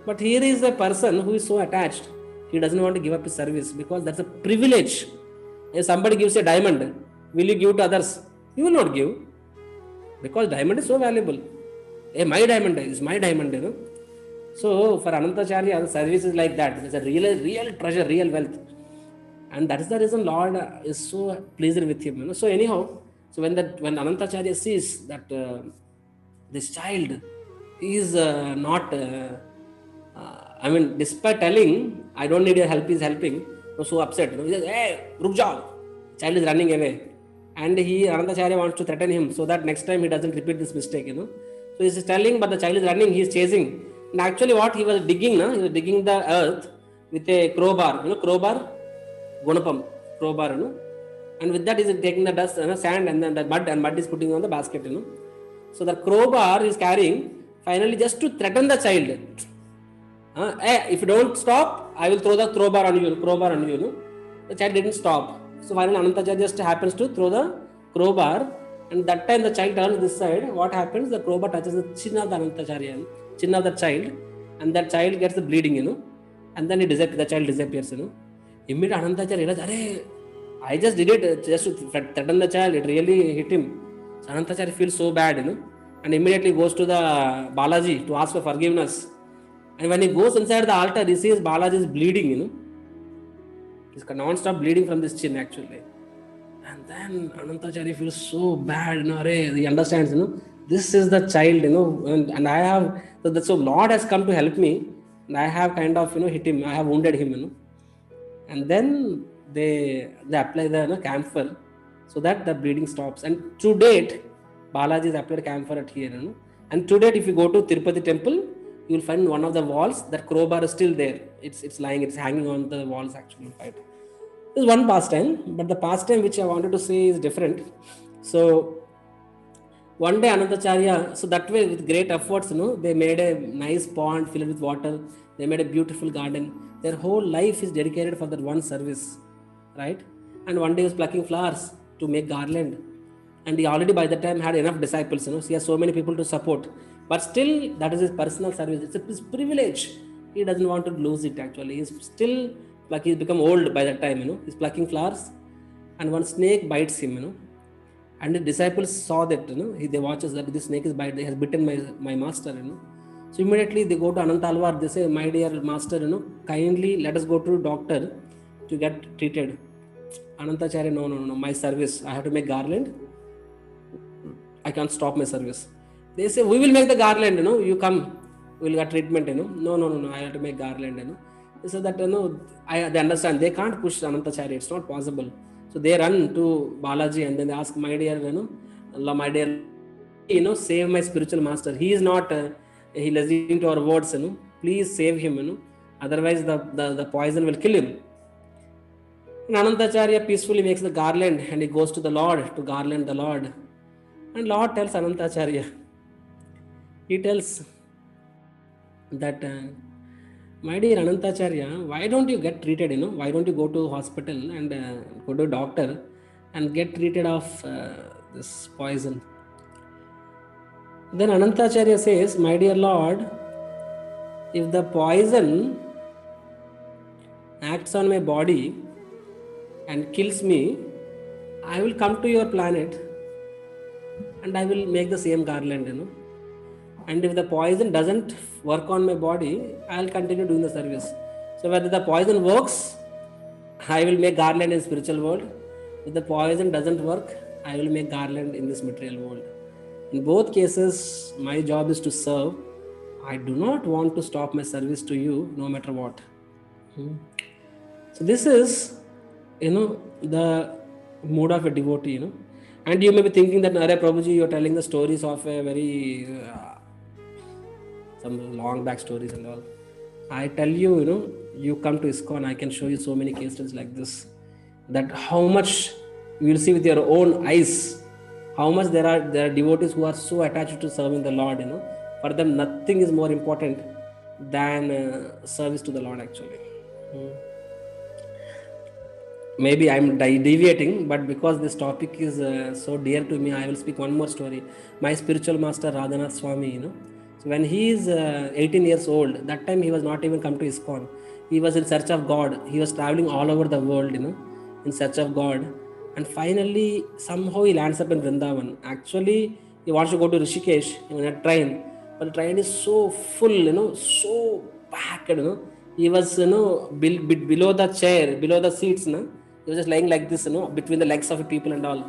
But here is a person who is so attached. He doesn't want to give up his service because that's a privilege. If somebody gives a diamond, will you give to others? You will not give. Because diamond is so valuable. My diamond is my diamond, So for Anantacharya, the service is like that. It's a real treasure, real wealth. And that is the reason Lord is so pleased with him. So anyhow, when Anantacharya sees that this child is not, despite telling, I don't need your help, he's helping, so upset. He says, hey, ruk jao. Child is running away. And Anantacharya wants to threaten him so that next time he doesn't repeat this mistake, So he's telling, but the child is running, he's chasing. And actually what he was digging, he was digging the earth with a crowbar, crowbar, gunapam, crowbar, and with that he's taking the dust, sand and then the mud is putting on the basket, So the crowbar is carrying, finally just to threaten the child. If you don't stop, I will throw the crowbar on you, The child didn't stop. So finally Anantacharya just happens to throw the crowbar, and that time the child turns this side. What happens? The crowbar touches the chin of the Anantacharya, chin of the child, and that child gets the bleeding, and then the child disappears, Immediately Anantacharya realizes, I just did it just to threaten the child. It really hit him. So Anantacharya feels so bad, and immediately goes to the Balaji to ask for forgiveness. And when he goes inside the altar, he sees Balaji is bleeding, He's non-stop bleeding from this chin actually. And then Anantacharya feels so bad, he understands, this is the child, and I have, so Lord has come to help me, and I have kind of, hit him, I have wounded him, And then they apply the camphor so that the bleeding stops. And to date, Balaji has applied camphor at here, And to date, if you go to Tirupati temple, you will find one of the walls, that crowbar is still there. It's lying, it's hanging on the walls actually. Right? This is one pastime, but the pastime which I wanted to say is different. So one day Anantacharya, so that way with great efforts, they made a nice pond filled with water. They made a beautiful garden. Their whole life is dedicated for that one service, right? And one day he was plucking flowers to make garland. And he already by that time had enough disciples, So he has so many people to support. But still, that is his personal service. It's his privilege He doesn't want to lose it actually. He's still, like, he's become old by that time, he's plucking flowers, and one snake bites him, and the disciples saw that, they watches that this snake is bite, has bitten my master, So immediately they go to Anantalvar, they say, my dear master, kindly let us go to doctor to get treated. Anantacharya, no, my service, I have to make garland, I can't stop my service. They say, we will make the garland, you come, we will get treatment, no, I have to make garland, They say that, they understand, they can't push Anantacharya, it's not possible. So they run to Balaji and then they ask, my dear, Allah, my dear, save my spiritual master. He is not, he listening to our words, please save him, otherwise the poison will kill him. And Anantacharya peacefully makes the garland and he goes to the Lord to garland the Lord. And Lord tells Anantacharya, he tells that, my dear Anantacharya, why don't you get treated, why don't you go to hospital and go to a doctor and get treated of this poison? Then Anantacharya says, my dear Lord, if the poison acts on my body and kills me, I will come to your planet and I will make the same garland, And if the poison doesn't work on my body, I'll continue doing the service. So whether the poison works, I will make garland in spiritual world. If the poison doesn't work, I will make garland in this material world. In both cases, my job is to serve. I do not want to stop my service to you, no matter what. So this is, the mood of a devotee, And you may be thinking that, Nare Prabhuji, you're telling the stories of a very... some long back stories and all. I tell you, you come to ISKCON, I can show you so many case studies like this, that how much you will see with your own eyes, how much there are devotees who are so attached to serving the Lord, For them, nothing is more important than service to the Lord actually. Maybe I'm deviating, but because this topic is so dear to me, I will speak one more story. My spiritual master, Radhanath Swami, So when he is 18 years old, that time he was not even come to ISKCON. He was in search of God. He was traveling all over the world, in search of God. And finally, somehow he lands up in Vrindavan. Actually, he wants to go to Rishikesh in a train. But the train is so full, so packed, He was, below the chair, below the seats, He was just lying like this, between the legs of the people and all.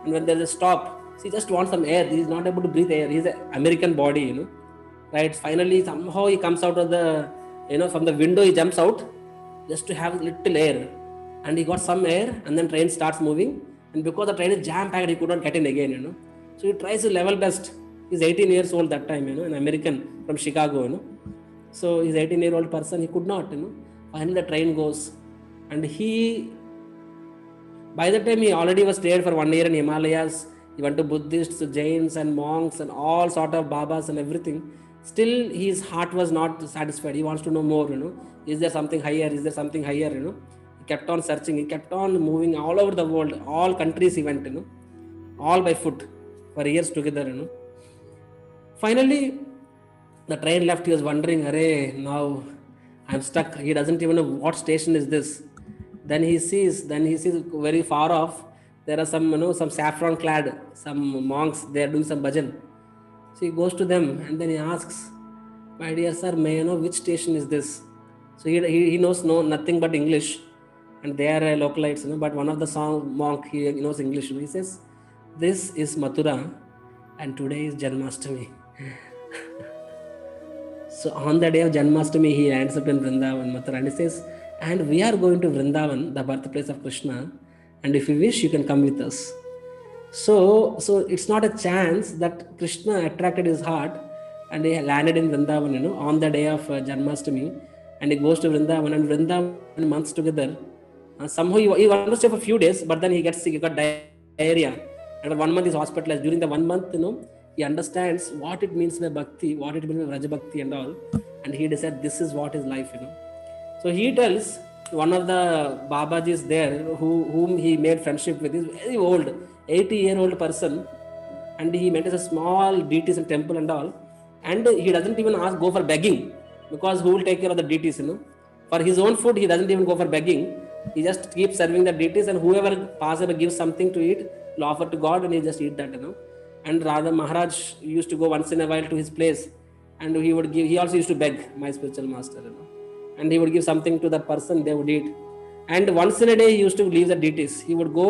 And when there is a stop, he just wants some air. He is not able to breathe air. He is an American body, Right? Finally, somehow he comes out of the, from the window, he jumps out just to have little air. And he got some air, and then train starts moving. And because the train is jam-packed, he could not get in again, So he tries his level best. He's 18 years old that time, an American from Chicago, So he's 18-year-old person, he could not, Finally the train goes. And by the time he already was stayed for 1 year in Himalayas, he went to Buddhists, Jains and monks and all sort of Babas and everything. Still, his heart was not satisfied. He wants to know more, Is there something higher? Is there something higher, He kept on searching. He kept on moving all over the world. All countries he went, All by foot for years together, Finally, the train left. He was wondering, Arey, now I'm stuck. He doesn't even know what station is this. Then he sees very far off, there are some saffron clad, some monks, they are doing some bhajan. So he goes to them and then he asks, my dear sir, may I know which station is this? So he knows nothing but English, and they are localites, but one of the monk, he knows English. He says, this is Mathura and today is Janmashtami. So on the day of Janmashtami, he ends up in Vrindavan, Mathura, and he says, and we are going to Vrindavan, the birthplace of Krishna, and if you wish, you can come with us. So it's not a chance that Krishna attracted his heart and he landed in Vrindavan, on the day of Janmashtami, and he goes to Vrindavan, and Vrindavan months together. Somehow he wants to stay for a few days, but then he gets sick, he got diarrhea, and 1 month is hospitalized. During the 1 month, he understands what it means by bhakti, what it means by Vraja Bhakti and all, and he decided this is what is life, So he tells one of the Babajis there, whom he made friendship with, is very old, 80-year-old person, and he maintains a small deities and temple and all, and he doesn't even go for begging. because who will take care of the deities, For his own food, he doesn't even go for begging. He just keeps serving the deities, and whoever passes or gives something to eat, will offer to God, and he just eat that, And Radha Maharaj used to go once in a while to his place, and he would give. He also used to beg, my spiritual master, and he would give something to that person. They would eat, and once in a day he used to leave the deities. He would go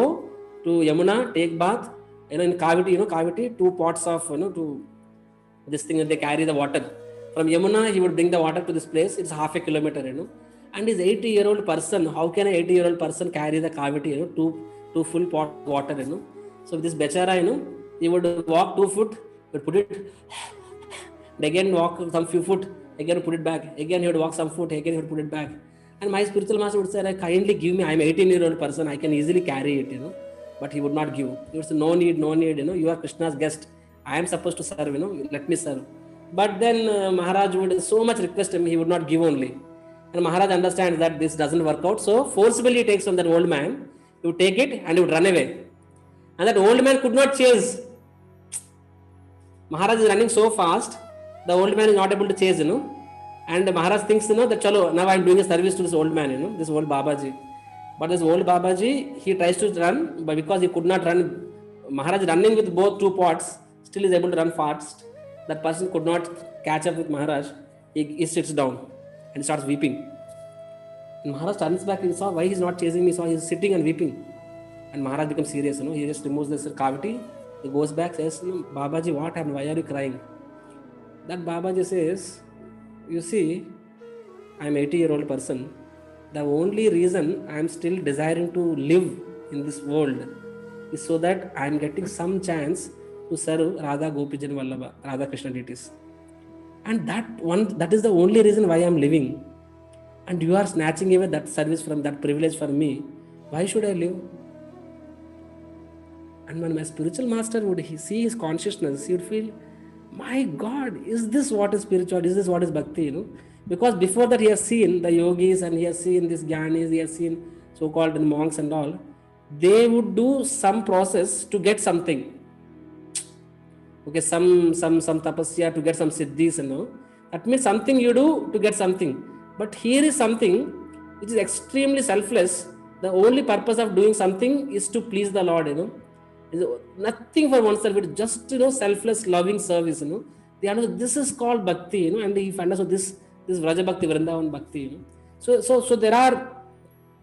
to Yamuna, take bath, in Kaviti, Kaviti, 2 pots of, to this thing, they carry the water from Yamuna. He would bring the water to this place. It's half a kilometer, and his 80-year-old person, how can an 80-year-old person carry the Kaviti, two full pot of water, So this Bechara, he would walk 2 foot, would put it, and again walk some few foot, again put it back, again he would walk some foot, again he would put it back. And my spiritual master would say, kindly give me, I'm an 18-year-old person, I can easily carry it, But he would not give. He would say, no need, you are Krishna's guest. I am supposed to serve, let me serve. But then Maharaj would so much request him, he would not give only. And Maharaj understands that this doesn't work out. So forcibly he takes from that old man, he would take it and he would run away. And that old man could not chase. Maharaj is running so fast, the old man is not able to chase, And Maharaj thinks, that chalo, now I am doing a service to this old man, this old Babaji. But this old Babaji, he tries to run, but because he could not run, Maharaj running with both 2 pots, still is able to run fast. That person could not catch up with Maharaj. He sits down and starts weeping. And Maharaj turns back and saw why he is not chasing me. Saw he is sitting and weeping. And Maharaj becomes serious. He just removes this Kaviti. He goes back, says, Babaji, what happened? Why are you crying? That Babaji says, you see, I am an 80-year-old person. The only reason I am still desiring to live in this world is so that I am getting some chance to serve Radha Gopijan Vallabha, Radha Krishna deities. And that is the only reason why I am living. And you are snatching away that service from that privilege for me. Why should I live? And when my spiritual master would see his consciousness, he would feel, my God, is this what is spiritual? Is this what is bhakti? Because before that he has seen the yogis and he has seen these jnanis, he has seen so-called monks and all. They would do some process to get something. Okay, some tapasya to get some siddhis, That means something you do to get something. But here is something which is extremely selfless. The only purpose of doing something is to please the Lord, It's nothing for oneself. It's just, selfless, loving service, They understand this is called bhakti, and if understood this Vraja Bhakti, Vrindavan Bhakti, So there are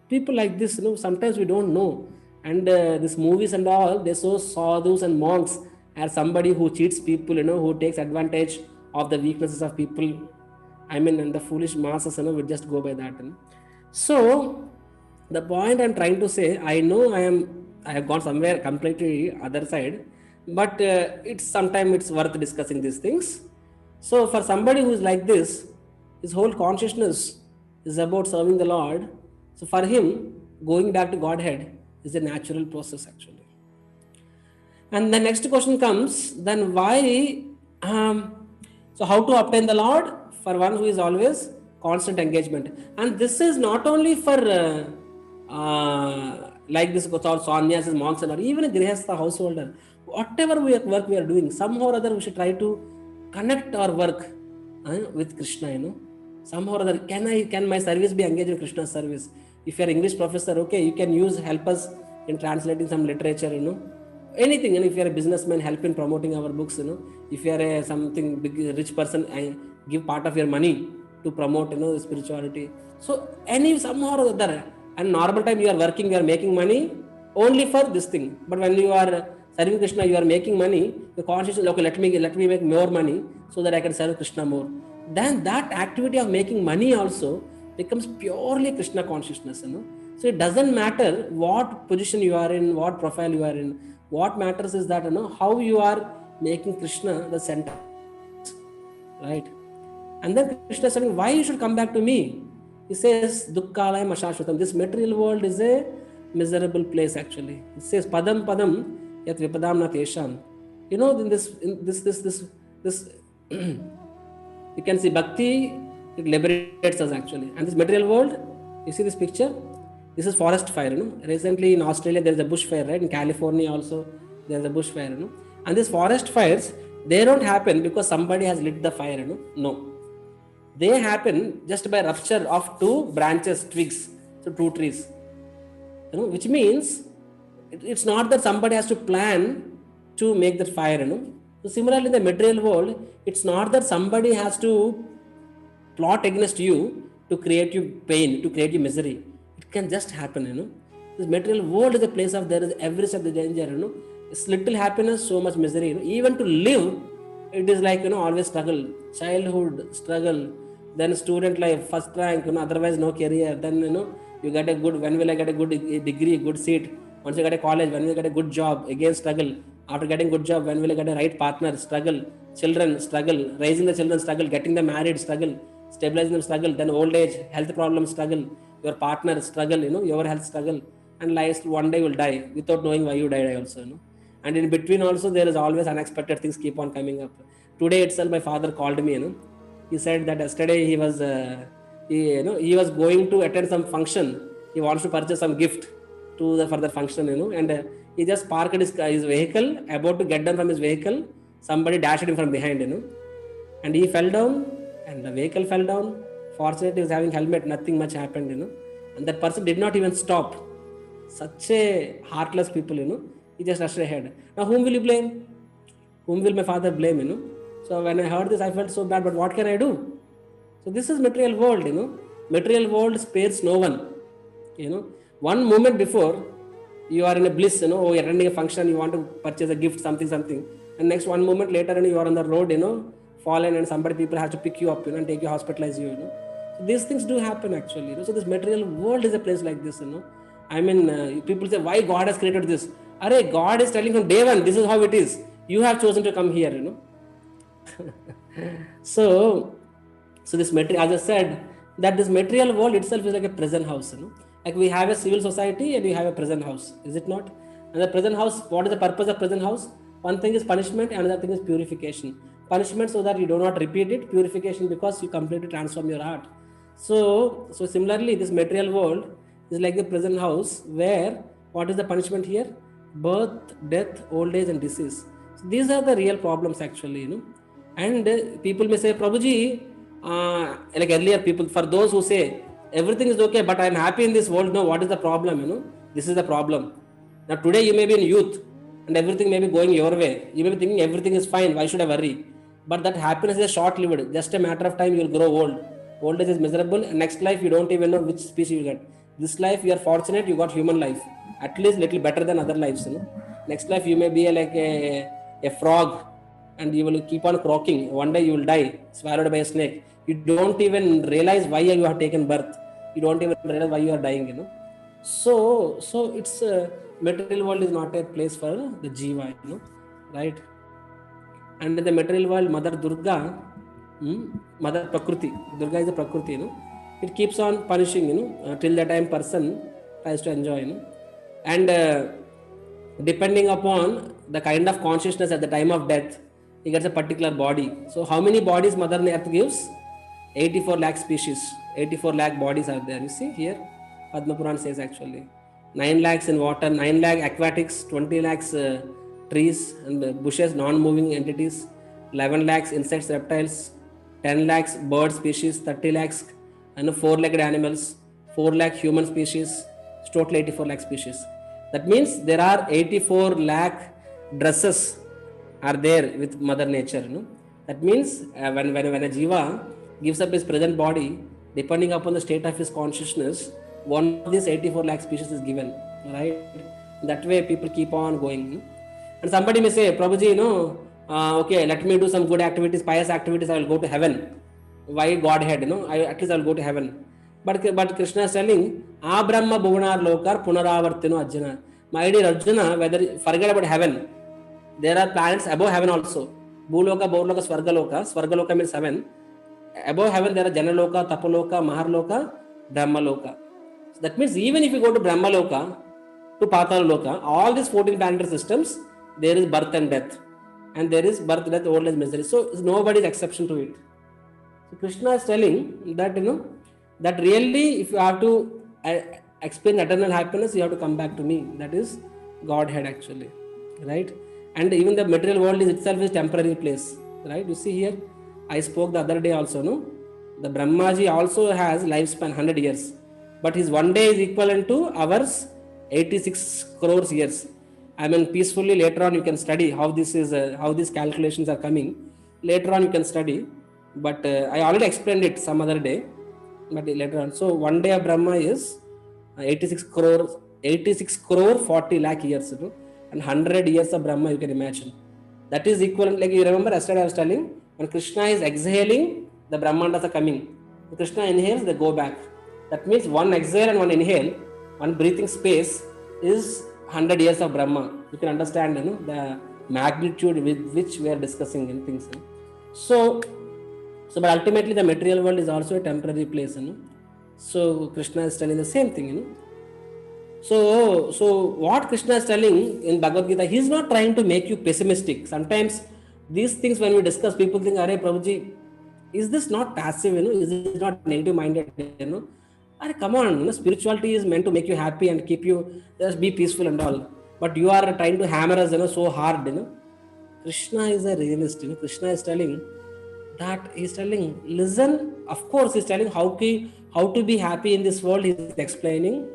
people like this, sometimes we don't know. And these movies and all, they show sadhus and monks as somebody who cheats people, who takes advantage of the weaknesses of people. And the foolish masses, will just go by that. So, the point I'm trying to say, I know I have gone somewhere completely other side, but sometimes it's worth discussing these things. So, for somebody who is like this, his whole consciousness is about serving the Lord. So, for him, going back to Godhead is a natural process actually. And the next question comes, then why, so how to obtain the Lord? For one who is always constant engagement. And this is not only for like this sannyas, monks and all, even a grihastha householder, whatever work we are doing, somehow or other we should try to connect our work with Krishna, Somehow or other, can my service be engaged in Krishna's service? If you are English professor, okay, you can help us in translating some literature, anything. And if you are a businessman, help in promoting our books, If you are a something big rich person, give part of your money to promote, spirituality. So somehow or other, and normal time you are working, you are making money only for this thing. But when you are serving Krishna, you are making money. The consciousness, okay, let me make more money so that I can serve Krishna more. Then that activity of making money also becomes purely Krishna consciousness. So it doesn't matter what position you are in, what profile you are in. What matters is that how you are making Krishna the center, right? And then Krishna is saying, why you should come back to me? He says, Dukkhalayam Ashashvatam. This material world is a miserable place actually. It says, Padam Padam Yat Vipadam Na Tesham. In this you can see Bhakti, it liberates us actually. And this material world, you see this picture? This is forest fire, Recently in Australia, there is a bush fire, right? In California also, there is a bush fire, And these forest fires, they don't happen because somebody has lit the fire, No. They happen just by rupture of two branches, twigs, so two trees. Which means it's not that somebody has to plan to make that fire. So similarly, in the material world, it's not that somebody has to plot against you to create you pain, to create you misery. It can just happen. This material world is a place of there is every step the danger. It's little happiness, so much misery. Even to live, it is like always struggle. Childhood struggle, then student life, first rank, otherwise no career. Then you get a good. When will I get a good degree, good seat? Once you get a college, when will you get a good job? Again struggle. After getting good job, when will I get a right partner? Struggle. Children struggle. Raising the children struggle. Getting them married struggle. Stabilizing them struggle. Then old age, health problems struggle. Your partner struggle. Your health struggle. And last one day you will die without knowing why you died also. And in between also there is always unexpected things keep on coming up. Today itself my father called me. He said that yesterday he was he was going to attend some function. He wants to purchase some gift for the function. And he just parked his vehicle, about to get down from his vehicle. Somebody dashed him from behind. And he fell down, and the vehicle fell down. Fortunately, he was having helmet. Nothing much happened. And that person did not even stop. Such a heartless people. He just rushed ahead. Now, whom will you blame? Whom will my father blame? So when I heard this, I felt so bad. But what can I do? So this is material world. Material world spares no one. One moment before you are in a bliss. Oh, you're attending a function. You want to purchase a gift, something. And next one moment later, you are on the road. Fallen, and people have to pick you up. And take you, hospitalize you. So these things do happen actually. So this material world is a place like this. I mean, people say, why God has created this? Arey, God is telling from day one, this is how it is. You have chosen to come here, So this material, as I said, that this material world itself is like a prison house. Like we have a civil society and we have a prison house, is it not? And the prison house, what is the purpose of prison house? One thing is punishment, and another thing is purification. Punishment so that you do not repeat it, purification because you completely transform your heart. So similarly, this material world is like a prison house where what is the punishment here? Birth, death, old age, and disease. So these are the real problems actually. And people may say, Prabhuji, like earlier people, for those who say everything is okay, but I am happy in this world. No, what is the problem? This is the problem. Now today you may be in youth and everything may be going your way. You may be thinking everything is fine. Why should I worry? But that happiness is short-lived. Just a matter of time you will grow old. Old age is miserable. And next life you don't even know which species you get. This life you are fortunate, you got human life. At least little better than other lives. Next life you may be like a frog and you will keep on croaking. One day you will die, swallowed by a snake. You don't even realize why you have taken birth. You don't even realize why you are dying. So it's material world is not a place for the jiva, right? And in the material world, Mother Durga, Mother Prakriti, Durga is a Prakriti, it keeps on punishing, till the time person tries to enjoy, and depending upon the kind of consciousness at the time of death, he gets a particular body. So how many bodies Mother Earth gives? 84 lakh species, 84 lakh bodies are there. You see here, Padma Puran says actually 9 lakhs in water, 9 lakh aquatics, 20 lakhs trees and bushes, non-moving entities, 11 lakhs insects, reptiles, 10 lakhs bird species, 30 lakhs and 4-legged animals, 4 lakh human species, total 84 lakh species. That means there are 84 lakh dresses are there with Mother Nature. That means when a jiva gives up his present body, depending upon the state of his consciousness, one of these 84 lakh species is given, right? That way people keep on going. And somebody may say, Prabhuji, okay, let me do some good activities, pious activities, I will go to heaven. Why Godhead? At least I will go to heaven. But Krishna is telling, A Brahma Bhuvanar Lokar Punaravartino Arjuna. My dear Arjuna, whether forget about heaven, there are planets above heaven also. Bhuloka, Bhaurloka, Swargaloka. Swargaloka means heaven. Above heaven there are Janaloka, Tapaloka, Maharloka, Brahmaloka. So that means even if you go to Brahmaloka, to Patalaloka, all these 14 planetary systems, there is birth and death. And there is birth, death, old age, misery. So nobody is exception to it. So Krishna is telling that, that really if you have to explain eternal happiness, you have to come back to me. That is Godhead actually, right? And even the material world is itself is temporary place, right? You see here, I spoke the other day also, The Brahmaji also has lifespan 100 years, but his one day is equivalent to ours 86 crores years. I mean, peacefully later on you can study how this is, how these calculations are coming. Later on you can study, but I already explained it some other day. But later on, so one day of Brahma is 86 crore 40 lakh years, and 100 years of Brahma you can imagine. That is equivalent. Like you remember yesterday I was telling, when Krishna is exhaling, the Brahmandas are coming. When Krishna inhales, they go back. That means one exhale and one inhale, one breathing space is 100 years of Brahma. You can understand, the magnitude with which we are discussing in things. So but ultimately the material world is also a temporary place. So Krishna is telling the same thing. So what Krishna is telling in Bhagavad Gita, he is not trying to make you pessimistic. Sometimes these things when we discuss, people think, Arey Prabhuji, is this not passive? Is this not negative minded? Arey, come on, spirituality is meant to make you happy and keep you, just be peaceful and all. But you are trying to hammer us, so hard. Krishna is a realist. Krishna is telling that, he's telling, listen. Of course, he's telling how to be happy in this world. He's explaining,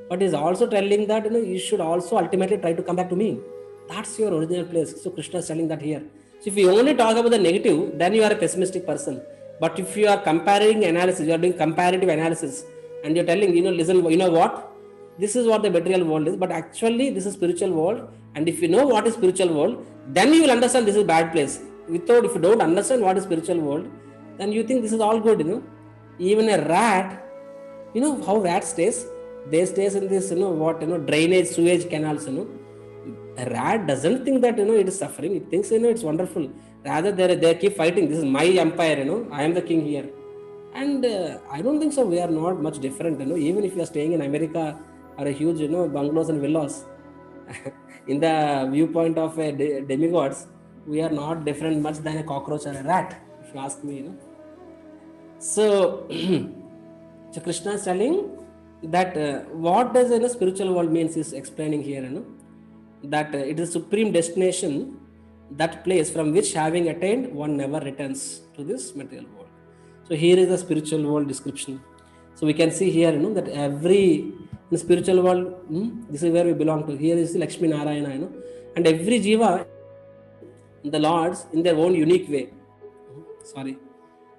but he's also telling that you should also ultimately try to come back to me. That's your original place. So Krishna is telling that here. So if you only talk about the negative, then you are a pessimistic person. But if you are comparing analysis, you are doing comparative analysis, and you're telling, listen, you know what? This is what the material world is, but actually this is spiritual world. And if you know what is spiritual world, then you will understand this is bad place. If you don't understand what is spiritual world, then you think this is all good. Even a rat, how rat stays? They stays in this, drainage, sewage canals. A rat doesn't think that, it is suffering. It thinks, it's wonderful. Rather, they keep fighting. This is my empire, I am the king here. And I don't think so. We are not much different, even if you are staying in America or a huge, bungalows and villas. In the viewpoint of a demigods, we are not different much than a cockroach or a rat, if you ask me. So, so Krishna is telling that what does a spiritual world means is explaining here. That it is supreme destination, that place from which having attained one never returns to this material world. So here is the spiritual world description. So we can see here, that every in the spiritual world, this is where we belong to. Here is Lakshmi Narayana, and every jiva, the lords in their own unique way.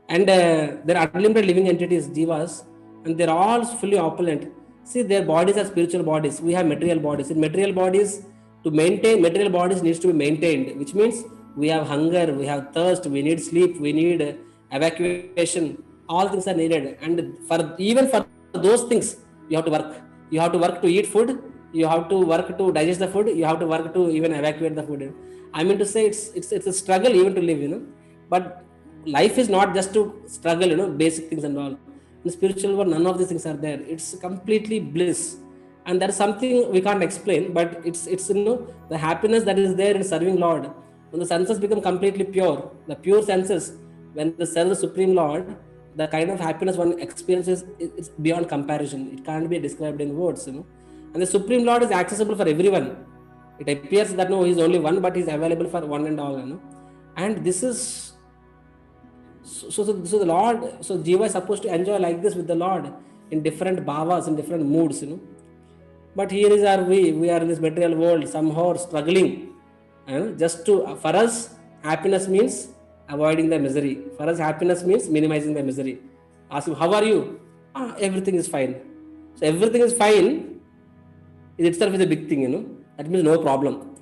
And there are unlimited living entities, jivas, and they're all fully opulent. See, their bodies are spiritual bodies. We have material bodies. In material bodies, to maintain material bodies needs to be maintained, which means we have hunger, we have thirst, we need sleep, we need evacuation. All things are needed, and even for those things, you have to work. You have to work to eat food. You have to work to digest the food. You have to work to even evacuate the food. I mean to say, it's a struggle even to live. But life is not just to struggle. Basic things and all. In the spiritual world, none of these things are there. It's completely bliss, and that is something we can't explain. But it's the happiness that is there in serving Lord. When the senses become completely pure, the pure senses, when they serve the Supreme Lord, the kind of happiness one experiences is beyond comparison. It can't be described in words. And the Supreme Lord is accessible for everyone. It appears that no, he is only one, but he is available for one and all. And this is so the Lord. So Jiva is supposed to enjoy like this with the Lord in different bhavas, in different moods. But here is we are in this material world somehow struggling. Just for us, happiness means avoiding the misery. For us, happiness means minimizing the misery. Ask him, how are you? Everything is fine. So everything is fine itself is a big thing, That means no problem.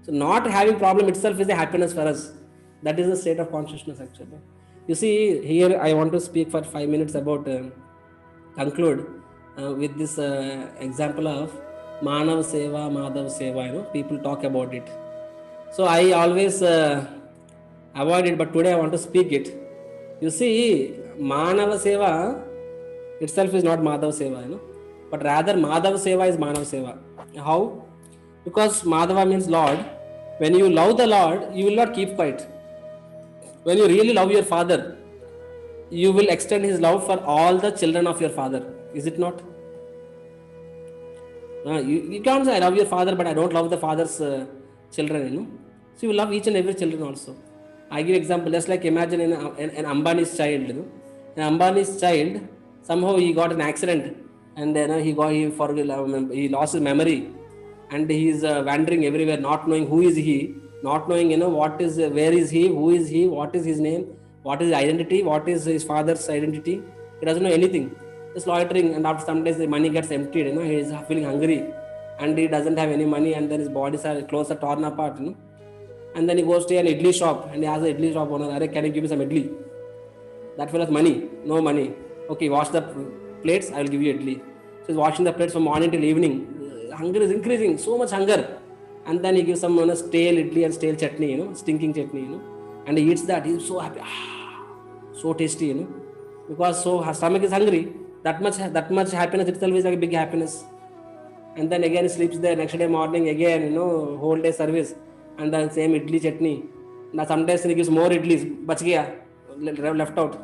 So not having problem itself is a happiness for us. That is the state of consciousness actually. You see, here I want to speak for 5 minutes about, conclude with this example of Manav Seva, Madhav Seva, people talk about it. So I always avoid it, but today I want to speak it. You see, Manava Seva itself is not Madhav Seva, but rather Madhav Seva is Manav Seva. How? Because Madhava means Lord. When you love the Lord, you will not keep quiet. When you really love your father, you will extend his love for all the children of your father. Is it not? You can't say I love your father, but I don't love the father's children. So you will love each and every children also. I give example, just like imagine an Ambani's child. Ambani's child, somehow he got an accident, and he lost his memory, and he is wandering everywhere, not knowing who is he, not knowing what is where is he, who is he, what is his name, what is his identity, what is his father's identity. He doesn't know anything. Just loitering, and after some days the money gets emptied. He is feeling hungry, and he doesn't have any money, and then his clothes are torn apart. And then he goes to an idli shop, and he asks the idli shop owner, "Arey, can you give me some idli?" That fellow has money, no money. Okay, wash the plates, I will give you idli. So he's washing the plates from morning till evening. Hunger is increasing, so much hunger. And then he gives some stale idli and stale chutney, stinking chutney, and he eats that. He's so happy, so tasty, because so his stomach is hungry. That much happiness itself is like a big happiness. And then again he sleeps there. Next day morning again, whole day service, and the same idli chutney. Now sometimes he gives more idlis, bach gaya, left out,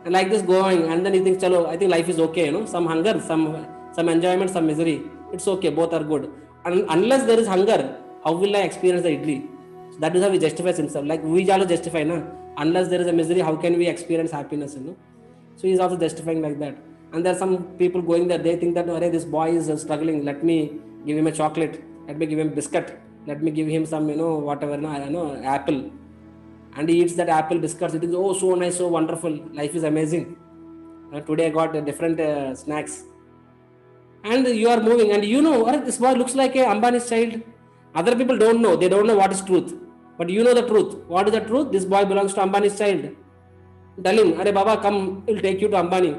and like this going. And then he thinks, chalo, I think life is okay, some hunger, some enjoyment, some misery, it's okay, both are good. And unless there is hunger, how will I experience the idli? So that is how he justifies himself, like we also justify, unless there is a misery, how can we experience happiness? So he is also justifying like that. And there are some people going there, they think that, oh, this boy is struggling, let me give him a chocolate, let me give him biscuit, let me give him some whatever, apple. And he eats that apple biscuits. It is, oh, so nice, so wonderful, life is amazing. Today I got different snacks. And you are moving, and this boy looks like a Ambani's child. Other people don't know, they don't know what is truth, but you know the truth. What is the truth? This boy belongs to Ambani's child. Tell him, "Arey Baba, come, we'll take you to Ambani."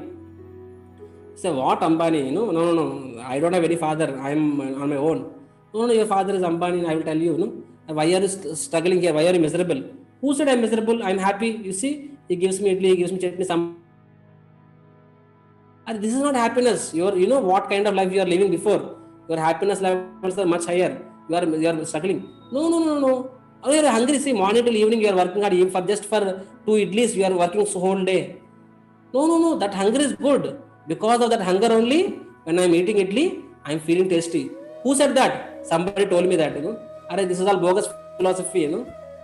Say, what Ambani? No, I don't have any father, I am on my own. No, your father is Ambani, I will tell you. Why are you struggling here? Why are you miserable? Who said I'm miserable? I'm happy. You see, he gives me idli, he gives me chutney. This is not happiness. You know what kind of life you are living before. Your happiness levels are much higher. You are struggling. No. Oh, you are hungry. See, morning till evening you are working hard. Even just for 2 idlis you are working so whole day. No. That hunger is good. Because of that hunger only, when I am eating idli, I am feeling tasty. Who said that? Somebody told me that. This is all bogus philosophy.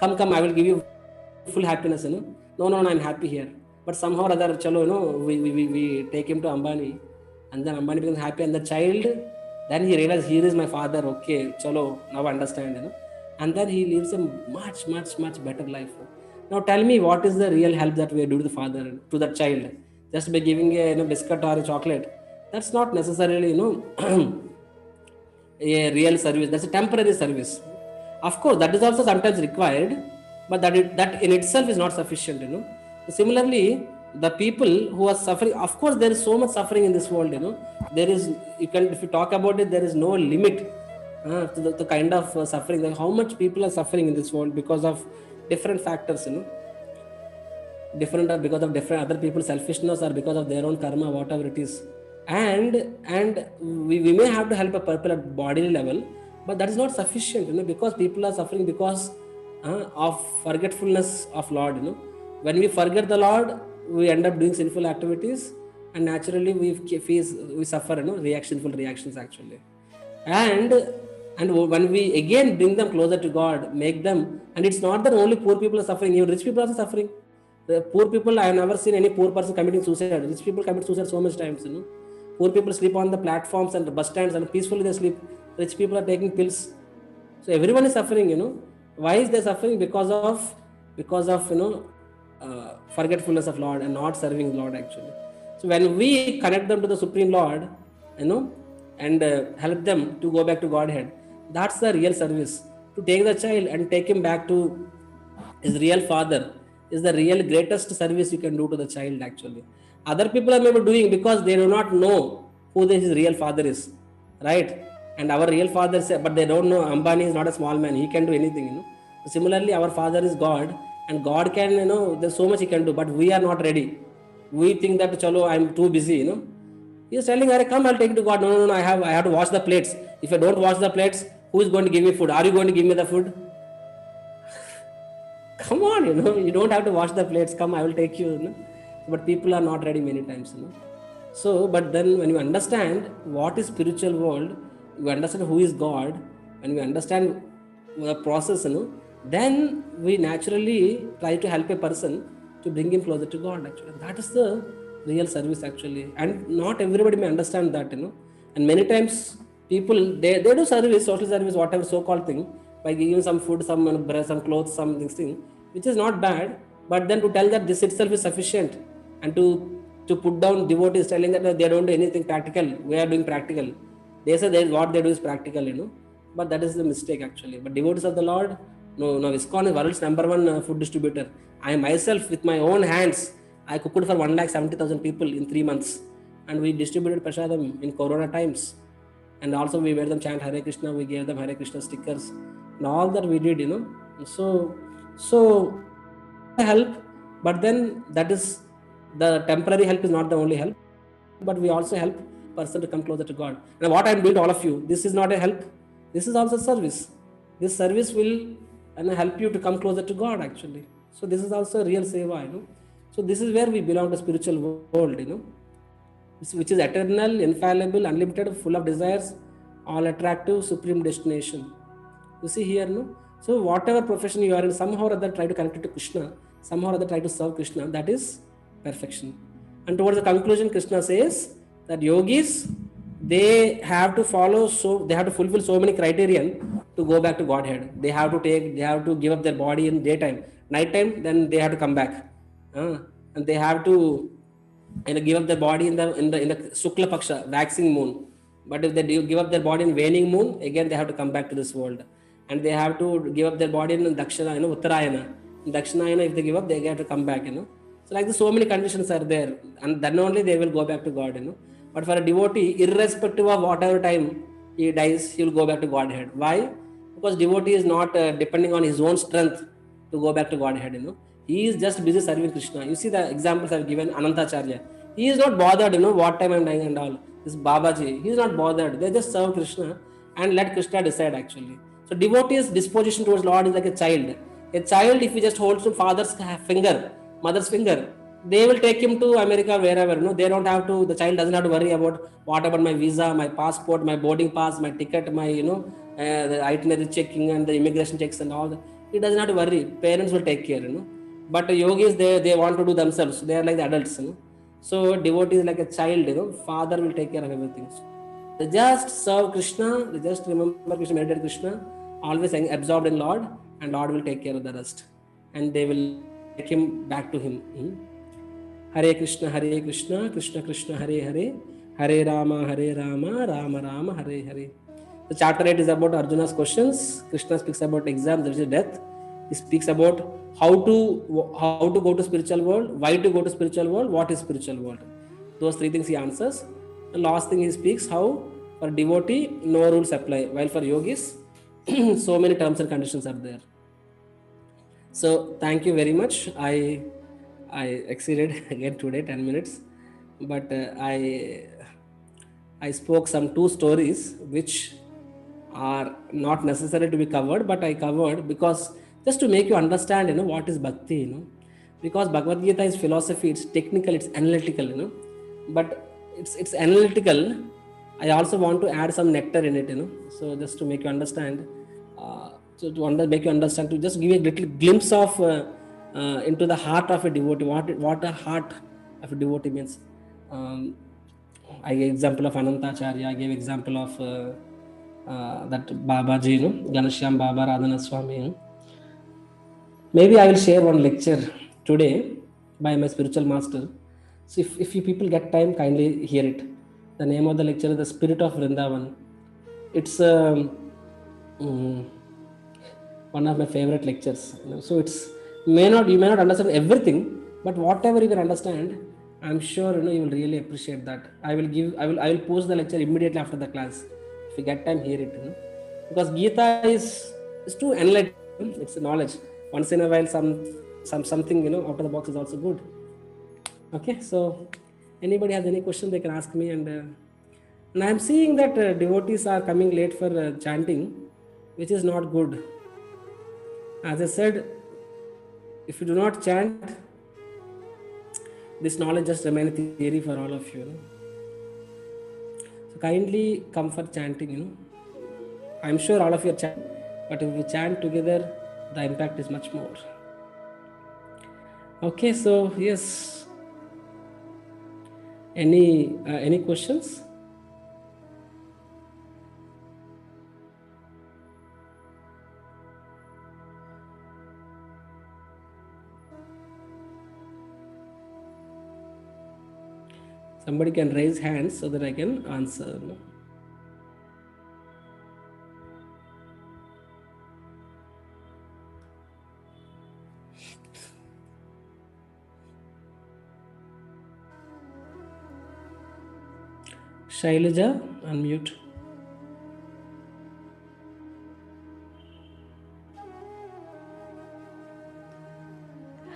Come, I will give you full happiness. No, I am happy here. But somehow or other, we take him to Ambani, and then Ambani becomes happy, and the child, then he realizes, here is my father. Okay, chalo, now I understand. And then he lives a much better life. Now tell me, what is the real help that we do to the father, to that child? Just by giving a biscuit or a chocolate, that's not necessarily a real service. That's a temporary service. Of course, that is also sometimes required, but that in itself is not sufficient. Similarly, the people who are suffering, of course, there is so much suffering in this world. There is, if you talk about it, there is no limit to the kind of suffering. Like how much people are suffering in this world because of different factors. Different, or because of different other people's selfishness, or because of their own karma, whatever it is. And we may have to help a people at bodily level, but that is not sufficient, because people are suffering because of forgetfulness of Lord. When we forget the Lord, we end up doing sinful activities, and naturally we suffer sinful reactions actually. And when we again bring them closer to God, make them, and it's not that only poor people are suffering, even rich people are also suffering. The poor people, I have never seen any poor person committing suicide. Rich people commit suicide so much times. Poor people sleep on the platforms and the bus stands, and peacefully they sleep. Rich people are taking pills. So everyone is suffering. Why is they suffering? Because of forgetfulness of Lord and not serving Lord actually. So when we connect them to the Supreme Lord, and help them to go back to Godhead, that's the real service. To take the child and take him back to his real father is the real greatest service you can do to the child actually. Other people are maybe doing because they do not know who his real father is, right? And our real father, but they don't know Ambani is not a small man, he can do anything. Similarly, our father is God, and God can, there's so much he can do, but we are not ready. We think that, chalo, I'm too busy. He is telling her, come, I'll take you to God. No, I have to wash the plates. If I don't wash the plates, who is going to give me food? Are you going to give me the food? Come on, you don't have to wash the plates. Come, I will take you. But people are not ready many times. So, but then when you understand what is spiritual world, you understand who is God, when we understand the process, then we naturally try to help a person to bring him closer to God actually. That is the real service actually, and not everybody may understand that, and many times people they do service, social service, whatever so-called thing, by giving some food, some clothes, some this thing, which is not bad, but then to tell that this itself is sufficient, and to put down devotees telling that they don't do anything practical, we are doing practical. They say that what they do is practical, but that is the mistake actually. But devotees of the Lord, no, ISKCON is world's number one food distributor. I myself, with my own hands, I cooked for 1,70,000 people in 3 months, and we distributed prasadam in Corona times, and also we made them chant Hare Krishna. We gave them Hare Krishna stickers, and all that we did, So help, but then that is the temporary help is not the only help, but we also help person to come closer to God. And what I am doing to all of you, this is not a help, this is also service. This service will help you to come closer to God actually. So this is also a real seva, So this is where we belong to spiritual world, which is eternal, infallible, unlimited, full of desires, all attractive, supreme destination. You see here, no? So whatever profession you are in, somehow or other try to connect it to Krishna, somehow or other try to serve Krishna, that is perfection. And towards the conclusion, Krishna says that yogis, they have to fulfill so many criterion to go back to Godhead. They have to give up their body in daytime. Nighttime, then they have to come back. And they have to give up their body in the Shukla Paksha, waxing moon. But if they give up their body in waning moon, again they have to come back to this world. And they have to give up their body in Dakshina, Uttarayana. In Dakshinayana, if they give up, they have to come back, So like this, so many conditions are there, and then only they will go back to God, But for a devotee, irrespective of whatever time he dies, he will go back to Godhead. Why? Because devotee is not depending on his own strength to go back to Godhead, He is just busy serving Krishna. You see the examples I've given, Anantacharya. He is not bothered, what time I'm dying and all. This Babaji, he is not bothered. They just serve Krishna and let Krishna decide actually. So devotee's disposition towards Lord is like a child. A child, if he just holds to father's finger, mother's finger, they will take him to America, wherever. They don't have to. The child doesn't have to worry about what about my visa, my passport, my boarding pass, my ticket, my the itinerary checking and the immigration checks and all that. He doesn't have to worry. Parents will take care. But yogis, they want to do themselves. They are like the adults. So devotee is like a child. Father will take care of everything. They just serve Krishna. They just remember Krishna, meditate Krishna, always absorbed in Lord, and Lord will take care of the rest, and they will take him back to him. Hare Krishna, Krishna Krishna, Hare Hare, Hare Rama, Rama Rama, Hare Hare. The chapter 8 is about Arjuna's questions. Krishna speaks about exams, there is death. He speaks about how to go to spiritual world, why to go to spiritual world, what is spiritual world. Those 3 things he answers. The last thing he speaks how for devotee no rules apply, while for yogis so many terms and conditions are there. So thank you very much. I exceeded again today 10 minutes, but I spoke some 2 stories which are not necessary to be covered, but I covered because just to make you understand, what is bhakti, because Bhagavad Gita is philosophy, it's technical, it's analytical, but it's analytical. I also want to add some nectar in it, so just to make you understand, make you understand, to just give you a little glimpse of into the heart of a devotee, what a heart of a devotee means. I gave example of Anantacharya, I gave example of that Babaji, Ganashyam Baba Radhana Swami. Maybe I will share one lecture today by my spiritual master. So if you people get time, kindly hear it. The name of the lecture is The Spirit of Vrindavan. It's one of my favorite lectures. So you may not understand everything, but whatever you can understand, I'm sure you will really appreciate that. I will post the lecture immediately after the class. If you get time, hear it. Because Gita is too enlightened. It's knowledge. Once in a while, something out of the box is also good. Okay, so anybody has any question, they can ask me. And I'm seeing that devotees are coming late for chanting, which is not good. As I said, if you do not chant, this knowledge just remains theory for all of you. So kindly come for chanting. I'm sure all of you are chanting, but if we chant together, the impact is much more. Okay, so yes. Any questions? Somebody can raise hands so that I can answer. Shailaja, unmute.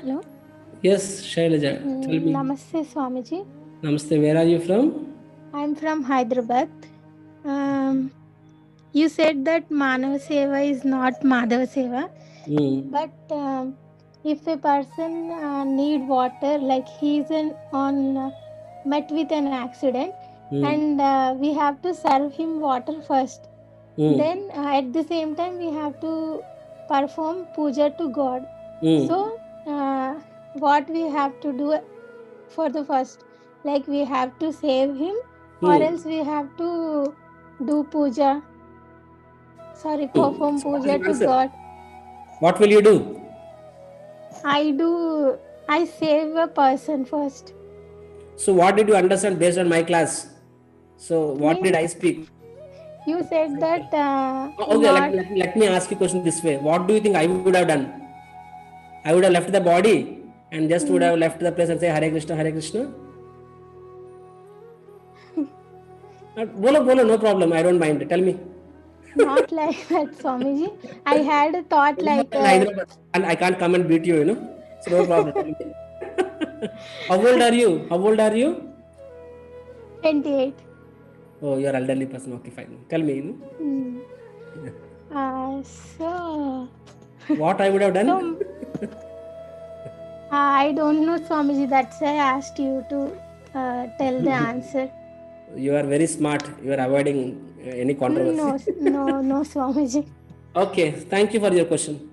Hello. Yes, Shailaja, tell me. Namaste, Swamiji. Namaste, where are you from? I'm from Hyderabad. You said that Manava Seva is not Madhava Seva, but if a person need water, like he's met with an accident, and we have to serve him water first. Then at the same time we have to perform puja to God. So what we have to do for the first, like we have to save him, or else we have to do puja, perform So what is puja the to answer? God. What will you do? I save a person first. So what did you understand based on my class? So what did I Means speak? you said that Okay, not. let me ask you a question this way. What do you think I would have done? I would have left the body and just would have left the place and say Hare Krishna, Hare Krishna. Bolo, no problem. I don't mind. Tell me. Not like that, Swamiji. I had a thought like And I can't come and beat you, So no problem. Tell me. How old are you? How old are you? 28. Oh, you're elderly person. Okay, fine. Tell me. So what I would have done? I don't know, Swamiji. That's why I asked you to tell the answer. You are very smart. You are avoiding any controversy. No, Swamiji. Okay, thank you for your question.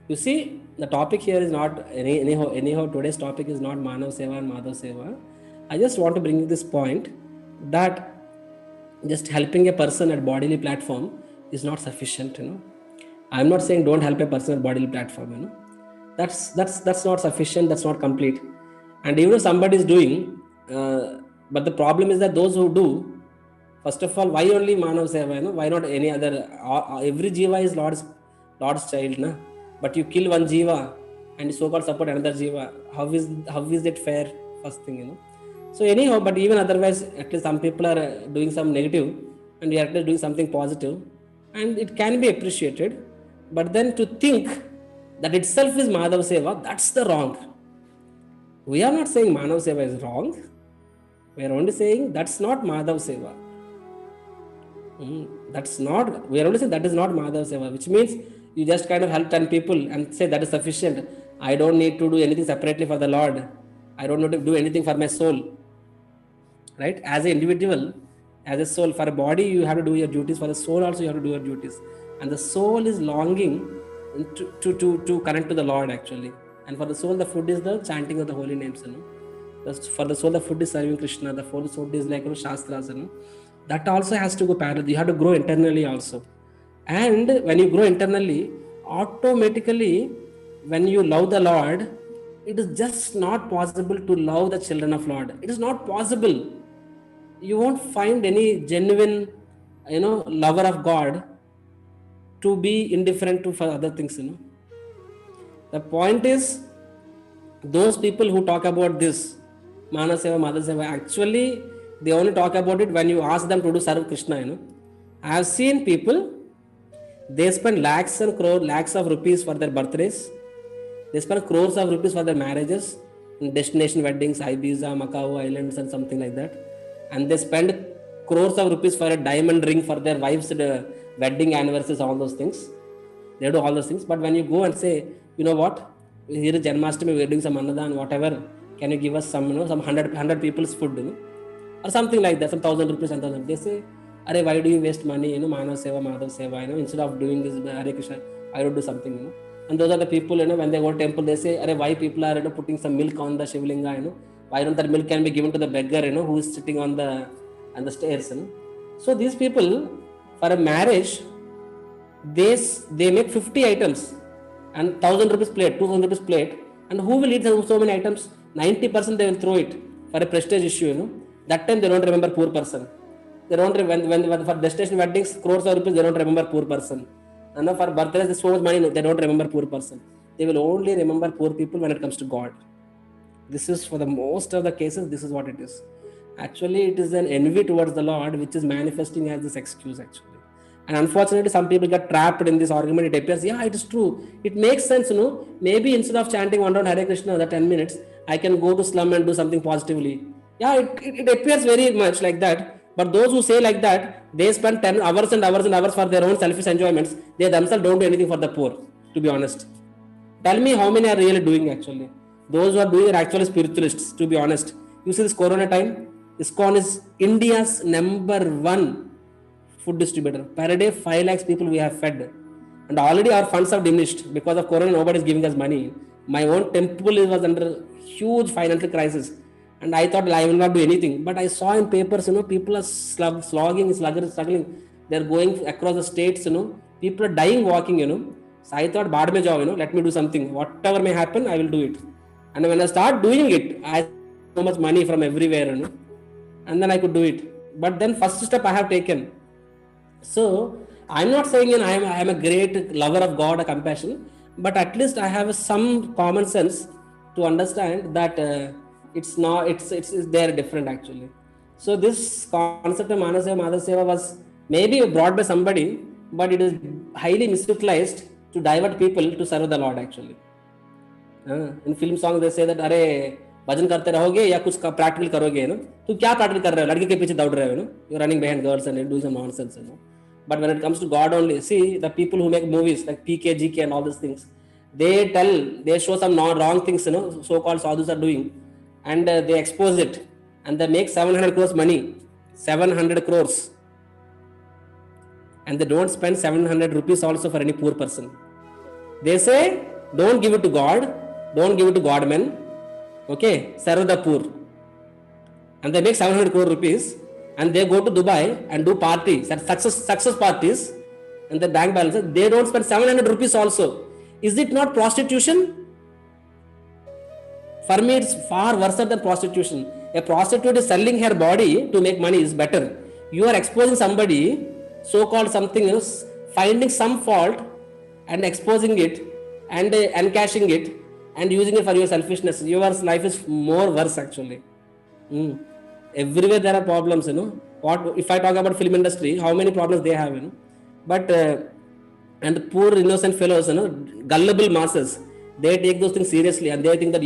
You see, the topic here is not anyhow. Today's topic is not Manav Seva and Madhav Seva. I just want to bring you this point that just helping a person at bodily platform is not sufficient. I'm not saying don't help a person at bodily platform. That's not sufficient. That's not complete. And even if somebody is doing, but the problem is that those who do, first of all, why only Manav Seva? Why not any other? Every jiva is Lord's child, na? But you kill one jiva and so-called support another jiva. How is it fair? First thing, So anyhow, but even otherwise, at least some people are doing some negative, and we are at least doing something positive, and it can be appreciated. But then to think that itself is Madhav Seva, that's the wrong. We are not saying Manav Seva is wrong. We are only saying that's not Madhav Seva. That's not, we are only saying that is not Madhav Seva, which means you just kind of help 10 people and say that is sufficient. I don't need to do anything separately for the Lord. I don't need to do anything for my soul. Right? As an individual, as a soul, for a body, you have to do your duties. For the soul, also, you have to do your duties. And the soul is longing to connect to the Lord, actually. And for the soul, the food is the chanting of the holy names. For the soul, the food is serving Krishna. The food is like Shastras. That also has to go parallel. You have to grow internally also. And when you grow internally, automatically, when you love the Lord, it is just not possible to love the children of Lord. It is not possible. You won't find any genuine, lover of God to be indifferent to for other things. The point is, those people who talk about this, Mana Seva, Mother Seva, actually, they only talk about it when you ask them to do serve Krishna. I have seen people, they spend lakhs of rupees for their birthdays. They spend crores of rupees for their marriages, destination weddings, Ibiza, Macau Islands, and something like that. And they spend crores of rupees for a diamond ring for their wife's wedding anniversaries, all those things. They do all those things. But when you go and say, you know what, here is Janmashtami, we're doing some Annadan, whatever, can you give us some, some 100 people's food, or something like that, some 1,000 rupees, 10,000. They say, Arey, why do you waste money, Manav Seva, Madhav Seva, instead of doing this Hare Krishna, I would do something, And those are the people, when they go to temple, they say, why people are, putting some milk on the Shivlinga, why don't that milk can be given to the beggar, who is sitting on the stairs, So these people, for a marriage, they make 50 items and 1,000 rupees plate, 200 rupees plate, and who will eat so many items? 90% they will throw it for a prestige issue, That time they don't remember poor person. They don't when for destination weddings, crores of rupees, they don't remember poor person. And for birthdays, there's so much money, they don't remember poor person. They will only remember poor people when it comes to God. This is for the most of the cases, this is what it is. Actually, it is an envy towards the Lord which is manifesting as this excuse actually. And unfortunately, some people get trapped in this argument. It appears, yeah, it is true. It makes sense, Maybe instead of chanting one round Hare Krishna, the 10 minutes, I can go to slum and do something positively. Yeah, it appears very much like that. But those who say like that, they spend 10 hours and hours and hours for their own selfish enjoyments. They themselves don't do anything for the poor, to be honest. Tell me how many are really doing actually. Those who are doing are actually spiritualists, to be honest. You see this Corona time, ISKCON is India's #1 food distributor. Per day, 5 lakhs people we have fed. And already our funds have diminished. Because of Corona, nobody is giving us money. My own temple was under huge financial crisis. And I thought I will not do anything. But I saw in papers, people are struggling. They're going across the states, People are dying walking, So I thought, baad mein jao, let me do something. Whatever may happen, I will do it. And when I start doing it, I had so much money from everywhere, And then I could do it. But then first step I have taken. So I'm not saying I am a great lover of God or compassion, but at least I have some common sense to understand that it's they're different actually. So this concept of Manaseva, Madhaseva was maybe brought by somebody, but it is highly misutilized to divert people to serve the Lord actually. In film songs they say that भजन करते रहोगे या कुछ practical करोगे तो क्या practical कर रहे हो लड़के के पीछे दौड़ रहे हो you running behind girls and doing some nonsense but when it comes to God only, see the people who make movies like PK, GK and all these things, they show some wrong things, so-called sadhus are doing, and they expose it, and they make 700 crores money, 700 crores, and they don't spend 700 rupees also for any poor person. They say, don't give it to God, don't give it to God men, okay, serve the poor, and they make 700 crore rupees. And they go to Dubai and do parties, success parties, and the bank balances, they don't spend 700 rupees also. Is it not prostitution? For me, it's far worse than prostitution. A prostitute is selling her body to make money is better. You are exposing somebody, so-called something else, finding some fault and exposing it and encashing it and using it for your selfishness. Your life is more worse actually. Everywhere there are problems, What if I talk about film industry, how many problems they have, But and poor innocent fellows, gullible masses, they take those things seriously and they think that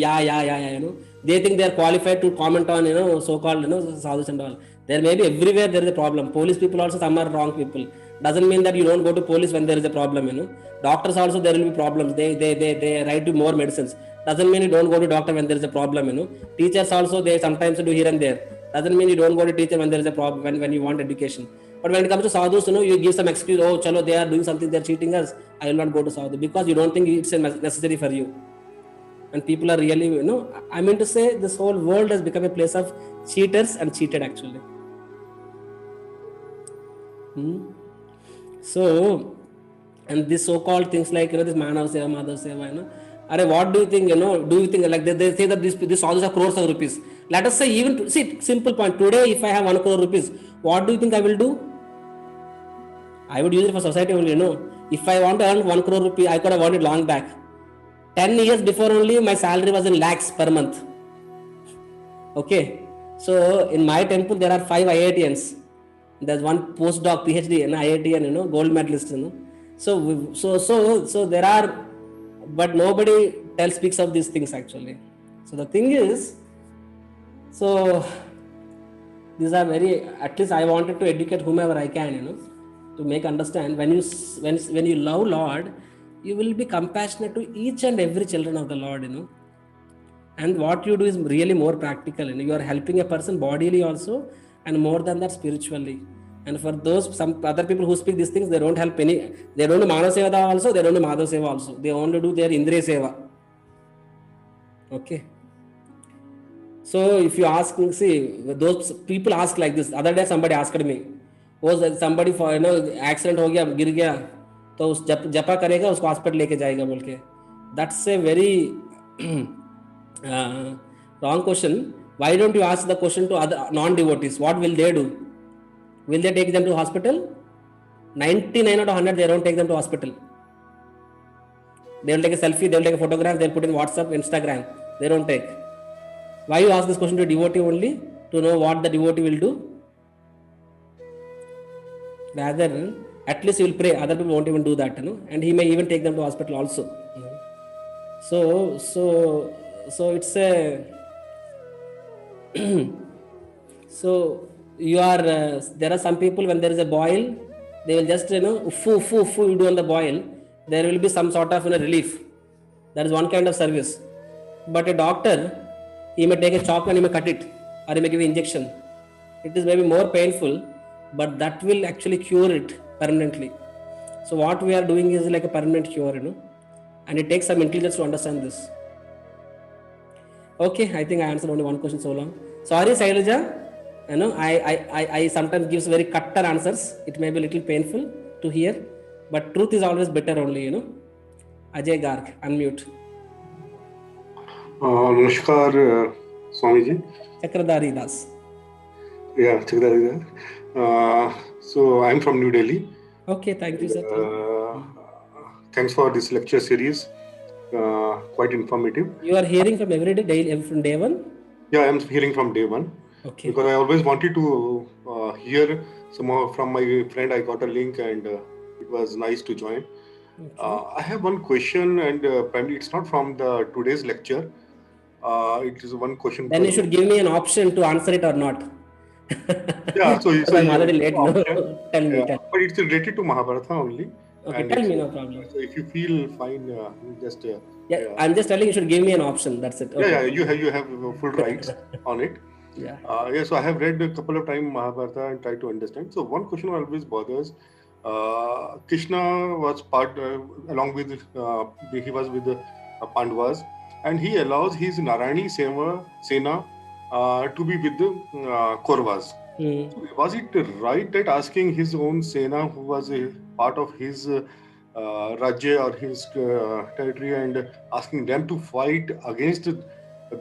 they think they are qualified to comment on, so-called, sadhus and all. There may be everywhere there is a problem. Police people also, some are wrong people. Doesn't mean that you don't go to police when there is a problem, Doctors also there will be problems. They write you more medicines. Doesn't mean you don't go to doctor when there is a problem, Teachers also they sometimes do here and there. Doesn't mean you don't go to teacher when there is a problem, when you want education. But when it comes to sadhus, you give some excuse, oh, chalo, they are doing something, they are cheating us, I will not go to sadhu, because you don't think it's necessary for you. And people are really, I mean to say, this whole world has become a place of cheaters and cheated actually. So, and this so-called things like, this Manav Seva, Madhav Seva, what do you think, do you think, like they say that these sadhus are crores of rupees. Let us say even, see, simple point, today if I have 1 crore rupees, what do you think I will do? I would use it for society only, If I want to earn 1 crore rupees, I could have earned it long back. 10 years before only, my salary was in lakhs per month. Okay. So, in my temple, there are 5 IITians. There's one postdoc, PhD, and IITian, gold medalist, So there are, but nobody speaks of these things actually. So the thing is, so these are very, at least I wanted to educate whomever I can, to make understand when you love Lord, you will be compassionate to each and every children of the Lord, and what you do is really more practical, you are helping a person bodily also, and more than that spiritually. And for those, some other people who speak these things, they don't help any, they don't do Manav Seva also, they don't do Madhav Seva also. They only do their Indriya Seva. Okay. So if you ask, see, those people ask like this. Other day somebody asked me, was somebody for accident हो गया, गिर गया, तो उस जपा करेगा, उसको hospital लेके जाएगा बोल के. That's a very wrong question. Why don't you ask the question to other non-devotees? What will they do? Will they take them to hospital? 99 out of 100, they don't take them to hospital. They will take a selfie, they will take a photograph, they will put in WhatsApp, Instagram. They don't take. Why you ask this question to devotee only? To know what the devotee will do? Rather, at least you will pray. Other people won't even do that, and he may even take them to hospital also. So it's a so you are there are some people, when there is a boil, they will just uffu you do on the boil, there will be some sort of relief. That is one kind of service. But a doctor, he may take a chalk and he may cut it, or he may give an injection. It is maybe more painful, but that will actually cure it permanently. So what we are doing is like a permanent cure, and it takes some intelligence to understand this. Okay, I think I answered only one question so long. Sorry, Sailaja. I sometimes gives very cutter answers. It may be a little painful to hear, but truth is always better only, Ajay Garg, unmute. Namaskar, Swamiji. Chakradhari Das. Yeah, Chakradhari Das. So I'm from New Delhi. Okay, thank you, sir. Thanks for this lecture series. Quite informative. You are hearing from every day, from day one? Yeah, I'm hearing from day one. Okay. Because I always wanted to hear some more from my friend. I got a link and it was nice to join. Okay. I have one question, and primarily it's not from the today's lecture. It is one question. Then you should give me an option to answer it or not. Yeah, so I'm already late. No? Tell me. But it's related to Mahabharata only. Okay, tell me, no problem. So if you feel fine, just I'm just telling you should give me an option. That's it. Okay. Yeah, you have full rights on it. Yeah. So I have read a couple of times Mahabharata and tried to understand. So one question always bothers. Krishna was part along with he was with the Pandavas, and he allows his Narayani Sena to be with the Kauravas. So was it right that asking his own Sena, who was a part of his Rajya or his territory, and asking them to fight against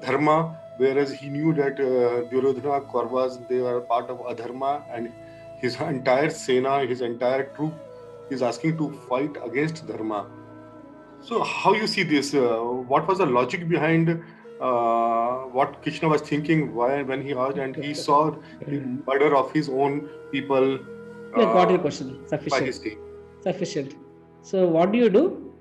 Dharma, whereas he knew that Duryodhana, Kauravas, they were part of Adharma, and his entire Sena, his entire troop is asking to fight against Dharma. So how you see this? What was the logic behind what Krishna was thinking when he asked and he saw the murder of his own people? Got your question. Sufficient. So what do you do?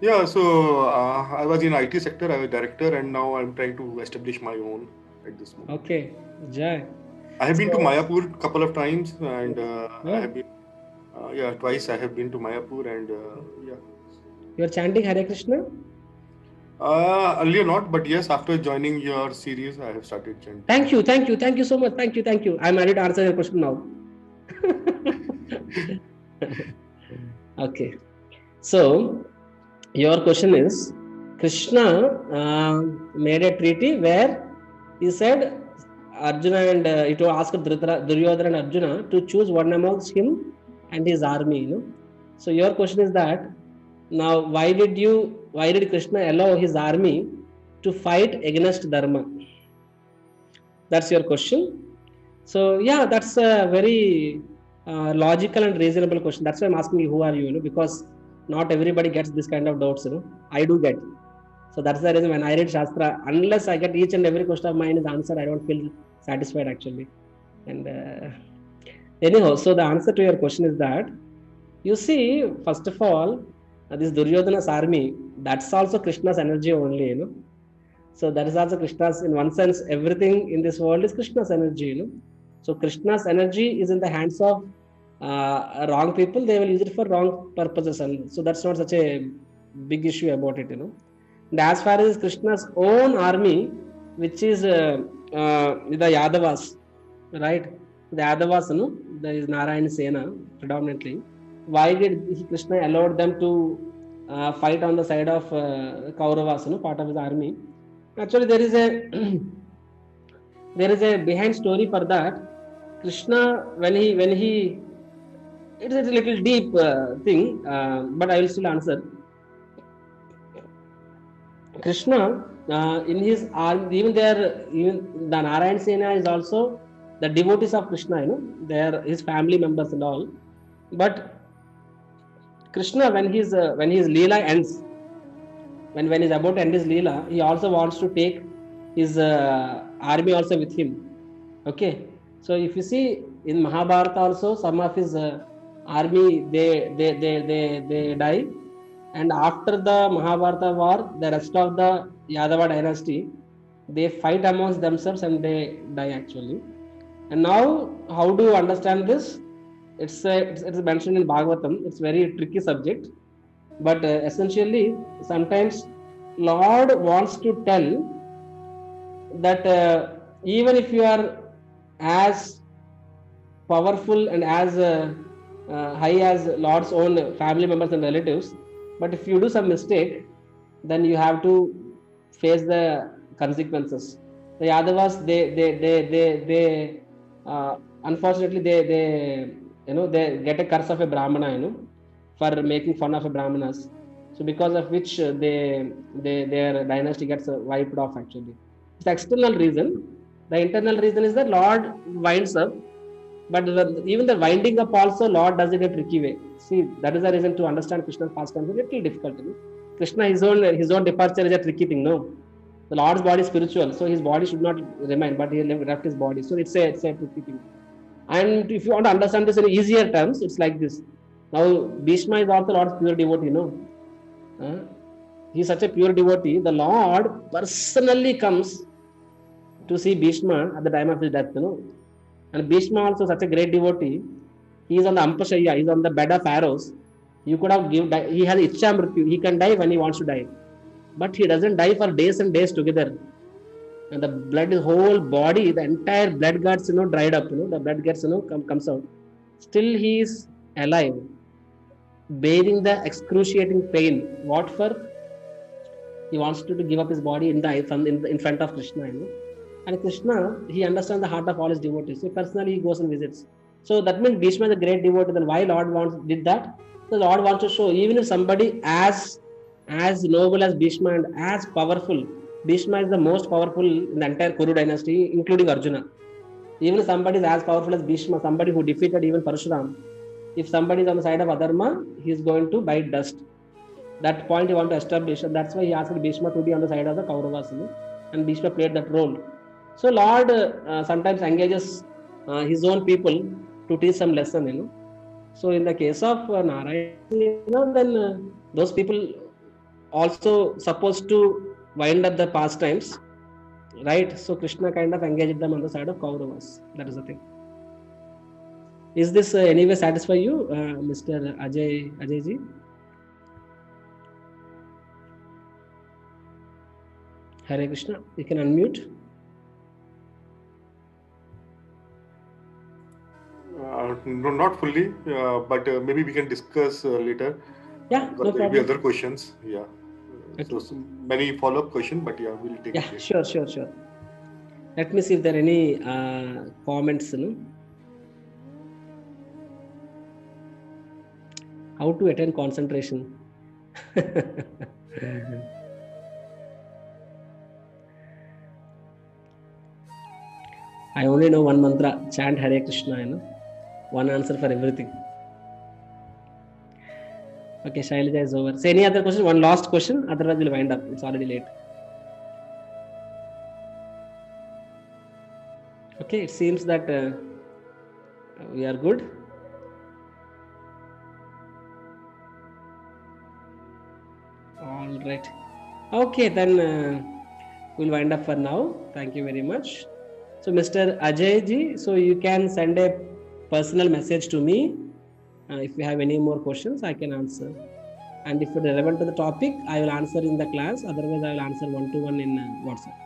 Yeah, so I was in IT sector. I was director, and now I'm trying to establish my own at this moment. Okay, Jai. I have been to Mayapur a couple of times, and I have been twice. I have been to Mayapur, and You are chanting Hare Krishna? Earlier not, but yes, after joining your series, I have started chanting. Thank you so much. Thank you. I'm ready to answer your question now. Okay. So, your question is, Krishna made a treaty where he said Arjuna and it asked Duryodhana and Arjuna to choose one amongst him and his army. So your question is that now why did Krishna allow his army to fight against Dharma? That's your question. So yeah, that's a very logical and reasonable question. That's why I'm asking you, who are you? Because not everybody gets this kind of doubts. I do get. So that's the reason when I read Shastra, unless I get each and every question of mine is answered, I don't feel satisfied actually. And anyhow, so the answer to your question is that, you see, first of all, this Duryodhana's army, that's also Krishna's energy only, So that is also Krishna's, in one sense, everything in this world is Krishna's energy, So Krishna's energy is in the hands of wrong people. They will use it for wrong purposes, and so that's not such a big issue about it, And as far as Krishna's own army, which is the Yadavas, right? the Yadavas, there is Narayana Sena predominantly. Why did Krishna allow them to fight on the side of Kauravas, part of his army? Actually, there is a behind story for that. Krishna, when he it is a little deep thing, but I will still answer. Krishna, in his army, even the Narayana Sena is also the devotees of Krishna, they are his family members and all. But Krishna, when his Leela ends, when he's about to end his Leela, he also wants to take his army also with him. Okay, so if you see in Mahabharata also, some of his army they die, and after the Mahabharata war, the rest of the Yadava dynasty, they fight amongst themselves and they die actually. And now, how do you understand this? It's mentioned in Bhagavatam. It's very tricky subject, but essentially, sometimes Lord wants to tell that even if you are as powerful and as high as Lord's own family members and relatives, but if you do some mistake, then you have to face the consequences. The Yadavas, they unfortunately they get a curse of a Brahmana, for making fun of a Brahmanas. So because of which their dynasty gets wiped off actually. It's the external reason. The internal reason is that Lord winds up, but even the winding up also, Lord does it in a tricky way. See, that is the reason to understand Krishna's pastime is a little difficult. Krishna, his own departure is a tricky thing, no? The Lord's body is spiritual, so his body should not remain, but he left his body. So it's a tricky thing. And if you want to understand this in easier terms, it's like this. Now, Bhishma is also Lord's pure devotee, he is such a pure devotee. The Lord personally comes to see Bhishma at the time of his death, And Bhishma also such a great devotee. He is on the Ampashaya, he is on the bed of arrows. You could have given, he has Ichcha Mrityu. He can die when he wants to die. But he doesn't die for days and days together. And the blood, his whole body, the entire blood gets, dried up, the blood gets, comes out. Still he is alive, bearing the excruciating pain. What for? He wants to give up his body in front of Krishna, And Krishna, he understands the heart of all his devotees. So personally, he goes and visits. So that means Bhishma is a great devotee. Then why Lord did that? The Lord wants to show, even if somebody as noble as Bhishma and as powerful, Bhishma is the most powerful in the entire Kuru dynasty, including Arjuna. Even if somebody is as powerful as Bhishma, somebody who defeated even Parshuram, if somebody is on the side of Adharma, he is going to bite dust. That point he wants to establish, and that's why he asked Bhishma to be on the side of the Kauravas, and Bhishma played that role. So Lord sometimes engages his own people to teach some lesson, So in the case of Narayana, then those people also supposed to wind up the pastimes, right? So Krishna kind of engaged them on the side of Kauravas. That is the thing. Is this anyway satisfy you, Mr. Ajay ji? Hare Krishna. You can unmute. No, not fully, but maybe we can discuss later. Yeah, no problem. Maybe other questions. Yeah. Okay. So many follow-up questions, but yeah, we'll take it. Sure. Let me see if there are any comments. How to attain concentration? I only know one mantra, chant Hare Krishna, One answer for everything. Okay, Shailaja is over. So any other question? One last question, otherwise we'll wind up. It's already late. Okay, it seems that we are good. All right. Okay, then we'll wind up for now. Thank you very much. So Mr. Ajay ji, so you can send a personal message to me. If you have any more questions, I can answer. And if it's relevant to the topic, I will answer in the class. Otherwise, I will answer one-to-one in WhatsApp.